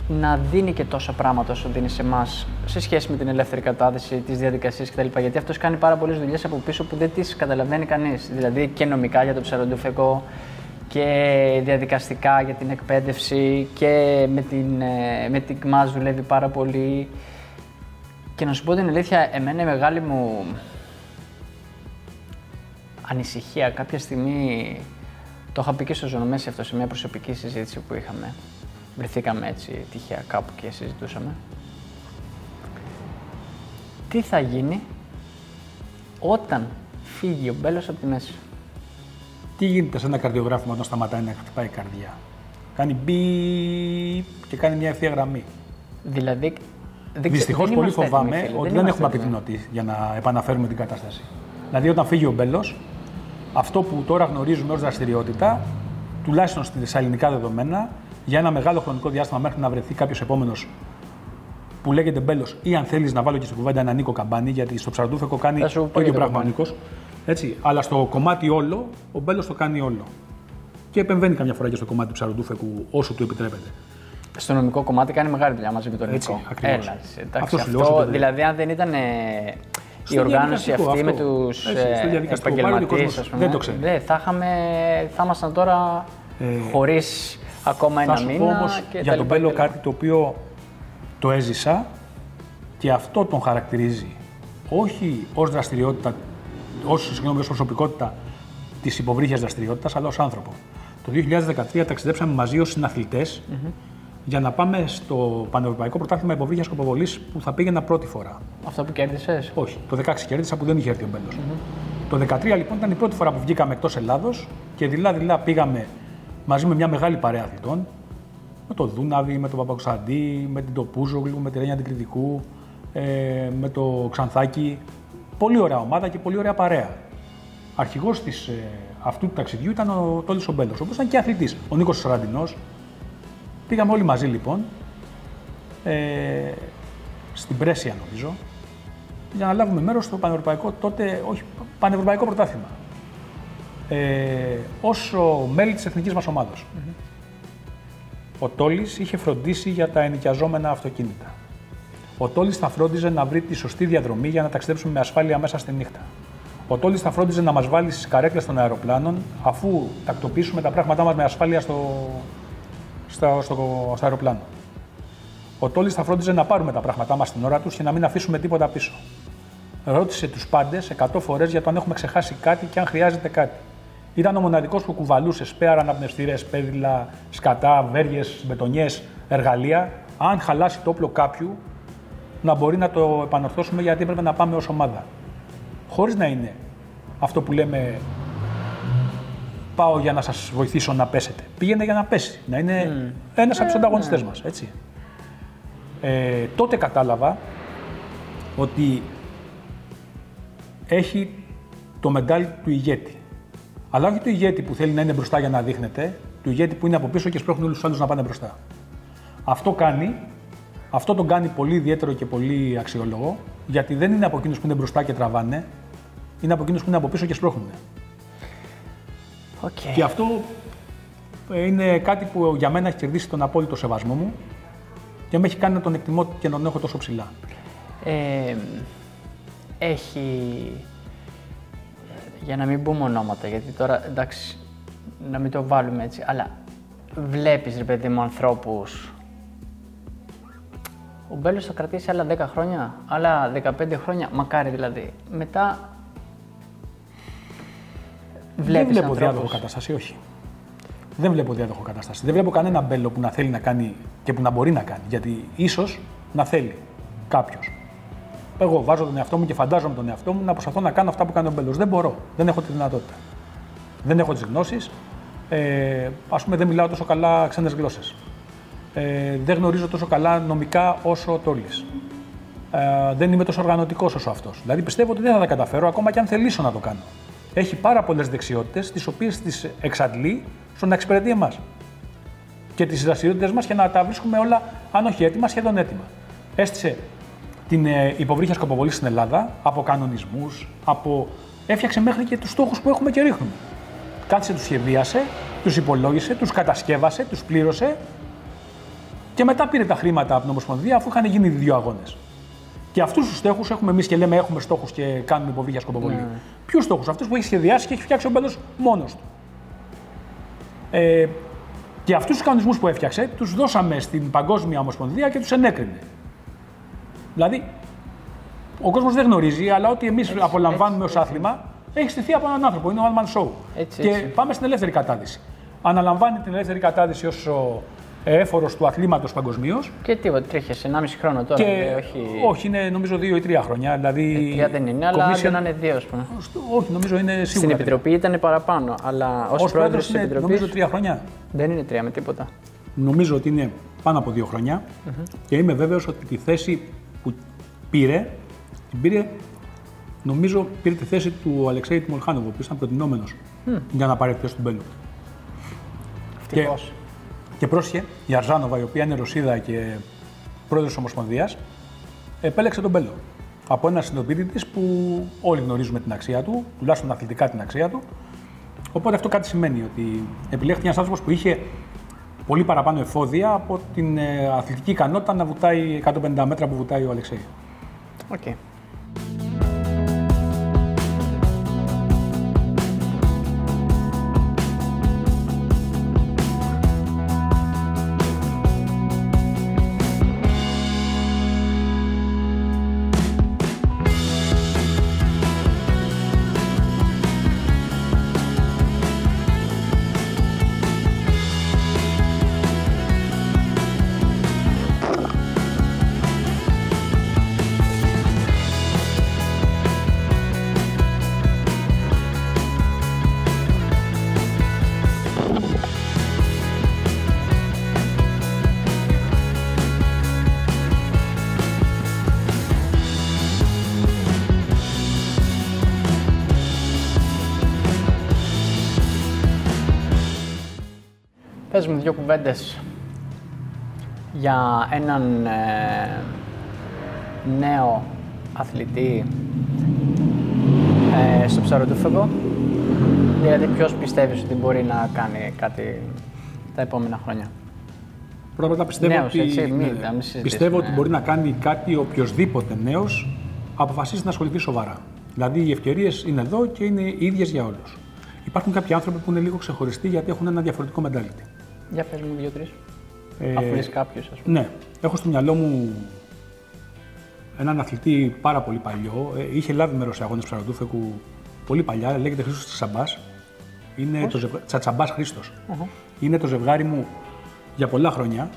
να δίνει και τόσα πράγματα όσο δίνει σε εμάς σε σχέση με την ελεύθερη κατάδυση, τις διαδικασίες κτλ. Γιατί αυτός κάνει πάρα πολλές δουλειές από πίσω που δεν τις καταλαβαίνει κανείς. Δηλαδή και νομικά για το ψαροντούφεκο και διαδικαστικά για την εκπαίδευση και με την ΚΜΑΣ δουλεύει πάρα πολύ. Και να σου πω την αλήθεια, εμένα η μεγάλη μου ανησυχία κάποια στιγμή, το είχα πει και στο Ζωνομέσι αυτό σε μια προσωπική συζήτηση που είχαμε. Βρεθήκαμε έτσι τυχαία κάπου και συζητούσαμε. Τι θα γίνει όταν φύγει ο Μπέλος από τη μέση. Τι γίνεται σε ένα καρδιογράφημα όταν σταματάει να χτυπάει η καρδιά. Κάνει μπιπ και κάνει μια ευθεία γραμμή. Δηλαδή, δυστυχώς πολύ φοβάμαι ότι δεν έχουμε απειθυνότητα για να επαναφέρουμε την κατάσταση. Δηλαδή, όταν φύγει ο Μπέλος, αυτό που τώρα γνωρίζουμε ως δραστηριότητα, τουλάχιστον στα ελληνικά δεδομένα, για ένα μεγάλο χρονικό διάστημα μέχρι να βρεθεί κάποιος επόμενος που λέγεται Μπέλος, ή αν θέλεις να βάλω και στην κουβέντα έναν Νίκο Καμπάνη, γιατί στο ψαροντούφεκο κάνει το ίδιο πράγμα ο Νίκος. Έτσι, αλλά στο κομμάτι όλο, ο Μπέλος το κάνει όλο. Και επεμβαίνει καμιά φορά και στο κομμάτι του ψαροντούφεκου όσο του επιτρέπεται. Στο νομικό κομμάτι κάνει μεγάλη δουλειά μαζί με τον Νίκο. Αυτό, δηλαδή, αν δεν ήταν η οργάνωση αυτή με τους επαγγελματίες, ας πούμε, θα ήμασταν τώρα χωρίς ακόμα ένα μήνα. Όμως για τον Μπέλο κάτι το οποίο το έζησα και αυτό τον χαρακτηρίζει όχι ως δραστηριότητα, ως προσωπικότητα της υποβρύχιας δραστηριότητας, αλλά ως άνθρωπο. Το 2013 ταξιδέψαμε μαζί ως συναθλητές για να πάμε στο Πανευρωπαϊκό Πρωτάθλημα Υποβρύχιας Σκοποβολής που θα πήγαινα πρώτη φορά. Αυτό που κέρδισες? Όχι, το 2016 κέρδισα που δεν είχε έρθει ο Μπέλος. Το 2013 λοιπόν ήταν η πρώτη φορά που βγήκαμε εκτός Ελλάδος και δειλά-δειλά πήγαμε μαζί με μια μεγάλη παρέα αθλητών. Με το Δούναβι, με τον Παπακοσταντή, με την Τοπούζογλου, με τη Ρένια Αντικριτικού, με το Ξανθάκι. Πολύ ωραία ομάδα και πολύ ωραία παρέα. Αρχηγός αυτού του ταξιδιού ήταν ο Τόλης ο Μπέλος, όπως ήταν και αθλητής. Ο Νίκος Σαραντινός. Πήγαμε όλοι μαζί λοιπόν, στην Πρέσια νομίζω, για να λάβουμε μέρος στο πανευρωπαϊκό, τότε όχι, πανευρωπαϊκό πρωτάθλημα. Ως μέλη της εθνικής μας ομάδος. Ο Τόλης είχε φροντίσει για τα ενοικιαζόμενα αυτοκίνητα. Ο Τόλης θα φρόντιζε να βρει τη σωστή διαδρομή για να ταξιδέψουμε με ασφάλεια μέσα στη νύχτα. Ο Τόλης θα φρόντιζε να μας βάλει στις καρέκλες των αεροπλάνων, αφού τακτοποιήσουμε τα πράγματά μας με ασφάλεια στο αεροπλάνο. Ο Τόλης θα φρόντιζε να πάρουμε τα πράγματά μας στην ώρα τους και να μην αφήσουμε τίποτα πίσω. Ρώτησε τους πάντες 100 φορές για το αν έχουμε ξεχάσει κάτι και αν χρειάζεται κάτι. Ήταν ο μοναδικός που κουβαλούσε σπέαρα, αναπνευστήρες, πέδιλα, σκατά, βέργες, μπετονιές, εργαλεία. Αν χαλάσει το όπλο κάποιου, να μπορεί να το επανορθώσουμε γιατί έπρεπε να πάμε ως ομάδα. Χωρίς να είναι αυτό που λέμε πάω για να σας βοηθήσω να πέσετε. Πήγαινε για να πέσει, να είναι ένας από τους ανταγωνιστές μας, έτσι. Τότε κατάλαβα ότι έχει το μετάλλι του ηγέτη. Αλλά όχι του ηγέτη που θέλει να είναι μπροστά για να δείχνεται, του ηγέτη που είναι από πίσω και σπρώχνει όλους τους άλλους να πάνε μπροστά. Αυτό τον κάνει πολύ ιδιαίτερο και πολύ αξιόλογο, γιατί δεν είναι από εκείνους που είναι μπροστά και τραβάνε, είναι από εκείνους που είναι από πίσω και σπρώχνουν. Okay. Και αυτό είναι κάτι που για μένα έχει κερδίσει τον απόλυτο σεβασμό μου και με έχει κάνει να τον εκτιμώ και να τον έχω τόσο ψηλά. Έχει, για να μην πούμε ονόματα, γιατί τώρα εντάξει, να μην το βάλουμε έτσι, αλλά βλέπεις ρε παιδί μου ανθρώπους. Ο Μπέλος θα κρατήσει άλλα 10 χρόνια, άλλα 15 χρόνια, μακάρι δηλαδή. Μετά βλέπεις δεν βλέπω ανθρώπους. διάδοχο κατάσταση, όχι. Δεν βλέπω διάδοχο κατάσταση. Δεν βλέπω κανένα Μπέλο που να θέλει να κάνει και που να μπορεί να κάνει. Γιατί ίσως να θέλει κάποιος. Εγώ βάζω τον εαυτό μου και φαντάζομαι τον εαυτό μου να προσπαθώ να κάνω αυτά που κάνει ο Μπέλος. Δεν μπορώ. Δεν έχω τη δυνατότητα. Δεν έχω τις γνώσεις. Ας πούμε, δεν μιλάω τόσο καλά ξένες γλώσσες. Δεν γνωρίζω τόσο καλά νομικά όσο ο Τόλης. Δεν είμαι τόσο οργανωτικός όσο αυτός. Δηλαδή πιστεύω ότι δεν θα τα καταφέρω ακόμα και αν θελήσω να το κάνω. Έχει πάρα πολλές δεξιότητες, τις οποίες τις εξαντλεί στο να εξυπηρετεί εμάς. Και τις δραστηριότητες μας και να τα βρίσκουμε όλα, αν όχι έτοιμα, σχεδόν έτοιμα. Έστησε την υποβρύχια σκοποβολή στην Ελλάδα από κανονισμούς, έφτιαξε μέχρι και τους στόχους που έχουμε και ρίχνουμε. Κάτσε, τους σχεδίασε, τους υπολόγισε, τους κατασκεύασε, τους πλήρωσε Και μετά πήρε τα χρήματα από την Ομοσπονδία αφού είχαν γίνει 2 αγώνες. Και αυτούς τους στόχους έχουμε εμείς και λέμε: έχουμε στόχους και κάνουμε υποβολή για σκοποβολή. Ναι. Ποιους στόχους? Αυτούς που έχει σχεδιάσει και έχει φτιάξει ο Μπέλος μόνος του. Και αυτούς τους κανονισμούς που έφτιαξε, τους δώσαμε στην Παγκόσμια Ομοσπονδία και τους ενέκρινε. Δηλαδή, ο κόσμος δεν γνωρίζει, αλλά ό,τι εμείς απολαμβάνουμε ως άθλημα έχει στηθεί από έναν άνθρωπο. Είναι ο One Man Show. Και πάμε στην ελεύθερη κατάδυση. Αναλαμβάνει την ελεύθερη κατάδυση ως ο έφορος του αθλήματος παγκοσμίως. Και τίποτα, τρέχει 1,5 χρόνο τώρα. Και... όχι, είναι νομίζω 2 ή 3 χρόνια. Δηλαδή, 3 δεν είναι, αλλά δεν είναι 2, ας πούμε. Όχι, νομίζω είναι σίγουρα. Στην Επιτροπή ήταν παραπάνω, αλλά ως πρόεδρος της Επιτροπής. Νομίζω 3 χρόνια. Δεν είναι 3 με τίποτα. Νομίζω ότι είναι πάνω από 2 χρόνια και είμαι βέβαιος ότι τη θέση που πήρε, νομίζω πήρε τη θέση του Αλεξέη Τιμολχάνοβ, που ήταν προτινόμενος για να πάρει εκτός του Μπέλου. Ευτυχώς. Και πρόσχε, η Αρζάνοβα, η οποία είναι Ρωσίδα και πρόεδρος της Ομοσπονδίας, επέλεξε τον Μπέλο. Από ένα συνειδητοποιητή της που όλοι γνωρίζουμε την αξία του, τουλάχιστον αθλητικά την αξία του. Οπότε αυτό κάτι σημαίνει, ότι επιλέχθηκε ένας άνθρωπος που είχε πολύ παραπάνω εφόδια από την αθλητική ικανότητα να βουτάει 150 μέτρα που βουτάει ο Αλεξέη. Okay. Πες μου 2 κουβέντες για έναν νέο αθλητή στο ψαροτούφεκο. Δηλαδή ποιος πιστεύεις ότι μπορεί να κάνει κάτι τα επόμενα χρόνια? Πρώτα πιστεύω ότι μπορεί να κάνει κάτι οποιοσδήποτε νέος αποφασίσει να ασχοληθεί σοβαρά. Δηλαδή οι ευκαιρίες είναι εδώ και είναι οι ίδιες για όλους. Υπάρχουν κάποιοι άνθρωποι που είναι λίγο ξεχωριστοί γιατί έχουν ένα διαφορετικό mentality. Για πες μου 2-3. Αφού λες κάποιους, ας πούμε. Ναι. Έχω στο μυαλό μου έναν αθλητή πάρα πολύ παλιό. Είχε λάβει μέρος σε αγώνες ψαροτούφεκου πολύ παλιά. Λέγεται Χρήστος Τσατσαμπάς. Είναι Τσατσαμπάς Χρήστος. Είναι το ζευγάρι μου για πολλά χρόνια.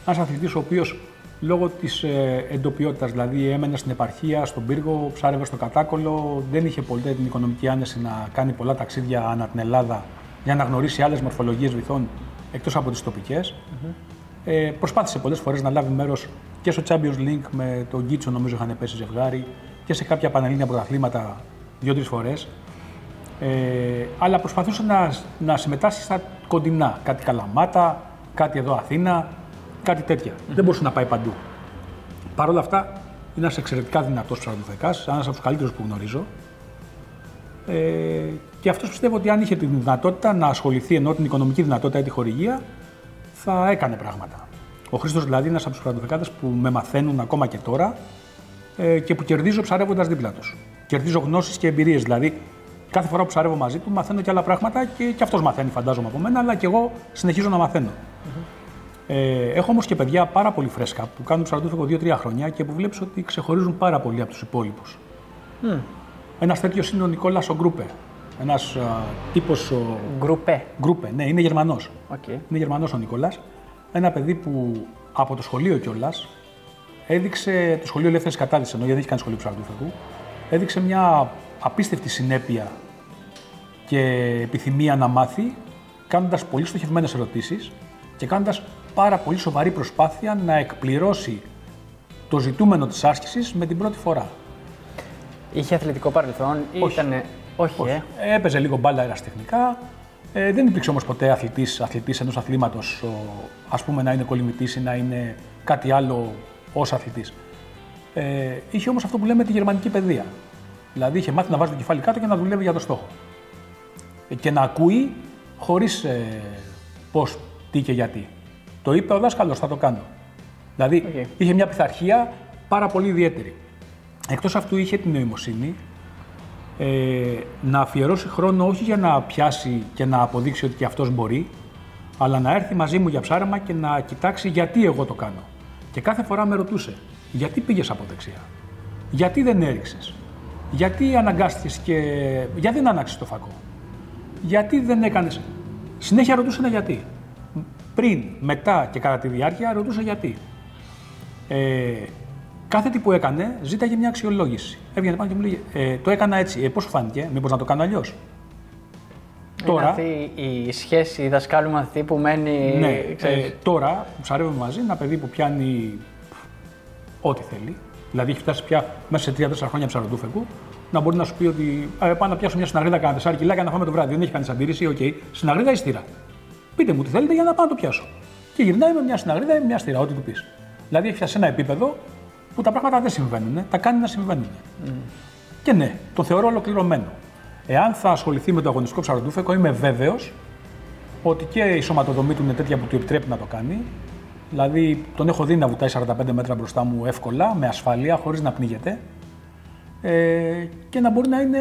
Ένας αθλητής ο οποίος λόγω της εντοπιότητας, δηλαδή έμενε στην επαρχία, στον πύργο, ψάρευε στο Κατάκολο, δεν είχε ποτέ την οικονομική άνεση να κάνει πολλά ταξίδια ανά την Ελλάδα για να γνωρίσει άλλες μορφολογίες βυθών εκτός από τις τοπικές. Προσπάθησε πολλές φορές να λάβει μέρος και στο Champions League με τον Γκίτσο, νομίζω είχαν πέσει ζευγάρι, και σε κάποια πανελλήνια πρωταθλήματα 2-3 φορές. Αλλά προσπαθούσε να συμμετάσχει στα κοντινά, κάτι Καλαμάτα, κάτι εδώ Αθήνα, κάτι τέτοια. Δεν μπορούσε να πάει παντού. Παρ' όλα αυτά, είναι ένας εξαιρετικά δυνατός ψαροτούφεκας, ένας από τους καλύτερους που γνωρίζω. Και αυτός πιστεύω ότι αν είχε τη δυνατότητα να ασχοληθεί, ενώ την οικονομική δυνατότητα ή τη χορηγία, θα έκανε πράγματα. Ο Χρήστος δηλαδή είναι ένας από τους ψαροτούφεκάδες που με μαθαίνουν ακόμα και τώρα και που κερδίζω ψαρεύοντας δίπλα τους. Κερδίζω γνώσεις και εμπειρίες. Δηλαδή, κάθε φορά που ψαρεύω μαζί του, μαθαίνω και άλλα πράγματα και αυτός μαθαίνει, φαντάζομαι από μένα, αλλά και εγώ συνεχίζω να μαθαίνω. Έχω όμως και παιδιά πάρα πολύ φρέσκα που κάνουν ψαροτούφεκο 2-3 χρόνια και που βλέπεις ότι ξεχωρίζουν πάρα πολύ από τους υπόλοιπους. Ένας τέτοιος είναι ο Νικόλας ο Γκρούπε. Ένας τύπος. Γκρούπε, ναι, είναι Γερμανός. Είναι Γερμανός ο Νικόλας. Ένα παιδί που από το σχολείο κιόλας έδειξε. Το σχολείο ελεύθερης κατάδυσης, ενώ γιατί δεν έχει κάνει σχολείο ψαροτούφεκου, έδειξε μια απίστευτη συνέπεια και επιθυμία να μάθει, κάνοντας πολύ στοχευμένες ερωτήσεις και κάνοντας πάρα πολύ σοβαρή προσπάθεια να εκπληρώσει το ζητούμενο της άσκησης με την πρώτη φορά. Είχε αθλητικό παρελθόν ή ήτανε... Όχι. Έπαιζε λίγο μπάλα αεραστεχνικά. Δεν υπήρξε όμως ποτέ αθλητής ενός αθλήματος, ας πούμε, να είναι κολυμβητής ή να είναι κάτι άλλο ως αθλητής. Είχε όμως αυτό που λέμε τη γερμανική παιδεία. Δηλαδή είχε μάθει να βάζει το κεφάλι κάτω και να δουλεύει για το στόχο. Και να ακούει χωρίς πώς, τι και γιατί. Το είπε ο δάσκαλος, θα το κάνω. Δηλαδή είχε μια πειθαρχία πάρα πολύ ιδιαίτερη. Εκτός αυτού είχε την νοημοσύνη να αφιερώσει χρόνο όχι για να πιάσει και να αποδείξει ότι και αυτός μπορεί, αλλά να έρθει μαζί μου για ψάρεμα και να κοιτάξει γιατί εγώ το κάνω. Και κάθε φορά με ρωτούσε, γιατί πήγες από δεξιά, γιατί δεν έριξες, γιατί αναγκάστηκες και γιατί δεν άναξες το φακό, γιατί δεν έκανες. Συνέχεια ρωτούσε ένα γιατί. Πριν, μετά και κατά τη διάρκεια ρωτούσε γιατί. Κάθε τι που έκανε ζήταγε μια αξιολόγηση. Έβγαινε πάνω και μου λέγε το έκανα έτσι, πώς σου φάνηκε, μήπως να το κάνω αλλιώς. Τώρα, αυτή η σχέση δασκάλου-μαθητή που μένει. Ναι, τώρα που ψαρεύουμε μαζί, ένα παιδί που πιάνει ό,τι θέλει, δηλαδή έχει φτάσει πια μέσα σε 3-4 χρόνια ψαροτούφεκου, να μπορεί να σου πει ότι πάω να πιάσω μια συναγρίδα κάνα 4 κιλά και να φάμε το βράδυ. Δεν έχει κανείς αντίρρηση, οκ, συναγρίδα ή στήρα. Πείτε μου τι θέλετε για να πάω να το πιάσω. Και γυρνάει με μια συναγρίδα ή μια στήρα, ό,τι του πει. Δηλαδή έχει φτάσει σε ένα επίπεδο που τα πράγματα δεν συμβαίνουν, τα κάνει να συμβαίνουν. Και ναι, το θεωρώ ολοκληρωμένο. Εάν θα ασχοληθεί με το αγωνιστικό ψαροτούφεκο, είμαι βέβαιος ότι και η σωματοδομή του είναι τέτοια που του επιτρέπει να το κάνει. Δηλαδή, τον έχω δει να βουτάει 45 μέτρα μπροστά μου εύκολα, με ασφάλεια, χωρίς να πνίγεται. Και να μπορεί να είναι,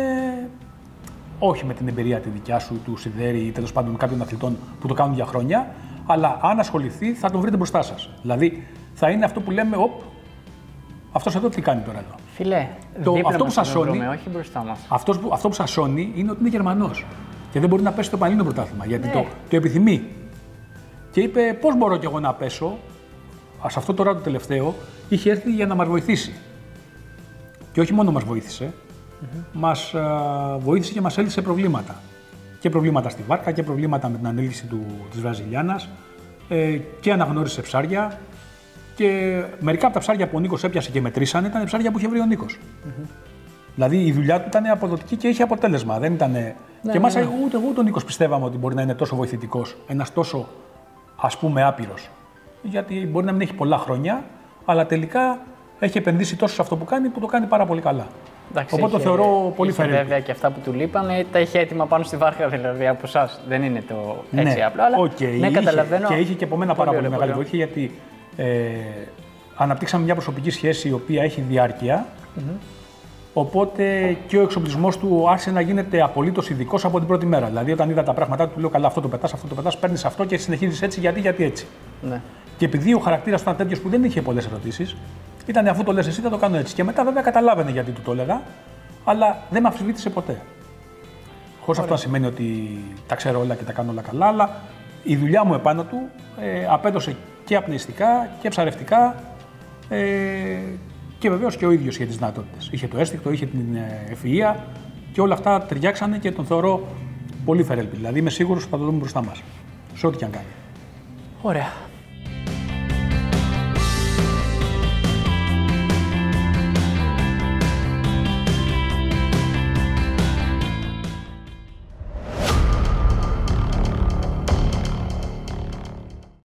όχι με την εμπειρία τη δικιά σου, του Σιδέρη ή τέλος πάντων κάποιων αθλητών που το κάνουν για χρόνια, αλλά αν ασχοληθεί θα τον βρείτε μπροστά σας. Δηλαδή, θα είναι αυτό που λέμε, αυτός εδώ τι κάνει τώρα εδώ. Φιλέ, αυτό που σας σώνει, όχι μπροστά μας. Αυτό που σας σώνει είναι ότι είναι Γερμανός και δεν μπορεί να πέσει το Πανελλήνιο πρωτάθλημα, γιατί το επιθυμεί. Και είπε πώς μπορώ κι εγώ να πέσω, σε αυτό τώρα το τελευταίο, είχε έρθει για να μας βοηθήσει. Και όχι μόνο μας βοήθησε, μας βοήθησε και μας έλυσε προβλήματα. Και προβλήματα στη βάρκα και προβλήματα με την ανέλυση της Βραζιλιάνας και αναγνώρισε ψάρια. Και μερικά από τα ψάρια που ο Νίκος έπιασε και μετρήσανε ήταν ψάρια που είχε βρει ο Νίκος. Δηλαδή η δουλειά του ήταν αποδοτική και είχε αποτέλεσμα. Δεν ήταν. Και εμάς ούτε ο Νίκος πιστεύαμε ότι μπορεί να είναι τόσο βοηθητικός, ένας τόσο ας πούμε άπειρος. Γιατί μπορεί να μην έχει πολλά χρόνια, αλλά τελικά έχει επενδύσει τόσο σε αυτό που κάνει που το κάνει πάρα πολύ καλά. Εντάξει, οπότε το θεωρώ πολύ φερέγγι. Βέβαια και αυτά που του λείπανε τα είχε έτοιμα πάνω στη βάρκα δηλαδή από εσάς. Δεν είναι το έτσι απλό. Αλλά ναι, καταλαβαίνω. Και είχε και από μένα πάρα πολύ μεγάλη βοήθεια γιατί. Αναπτύξαμε μια προσωπική σχέση η οποία έχει διάρκεια, οπότε και ο εξοπλισμός του άρχισε να γίνεται απολύτως ειδικός από την πρώτη μέρα. Δηλαδή, όταν είδα τα πράγματά του, λέω: καλά, αυτό το πετάς, παίρνεις αυτό και συνεχίζεις έτσι, γιατί έτσι. Ναι. Και επειδή ο χαρακτήρας του ήταν τέτοιος που δεν είχε πολλές ερωτήσεις, ήταν αφού το λες εσύ, θα το κάνω έτσι. Και μετά, βέβαια, καταλάβαινε γιατί του το έλεγα, αλλά δεν με αμφισβήτησε ποτέ. Χωρίς αυτό να σημαίνει ότι τα ξέρω όλα και τα κάνω όλα καλά, αλλά η δουλειά μου επάνω του απέδωσε και απνευστικά και ψαρευτικά και βεβαίως και ο ίδιος είχε τις δυνατότητες. Είχε το αίσθηκτο, είχε την ευφυΐα και όλα αυτά ταιριάξανε και τον θεωρώ πολύ φερέλπη. Δηλαδή είμαι σίγουρος ότι θα το δούμε μπροστά μας, σε ό,τι και αν κάνει. Ωραία.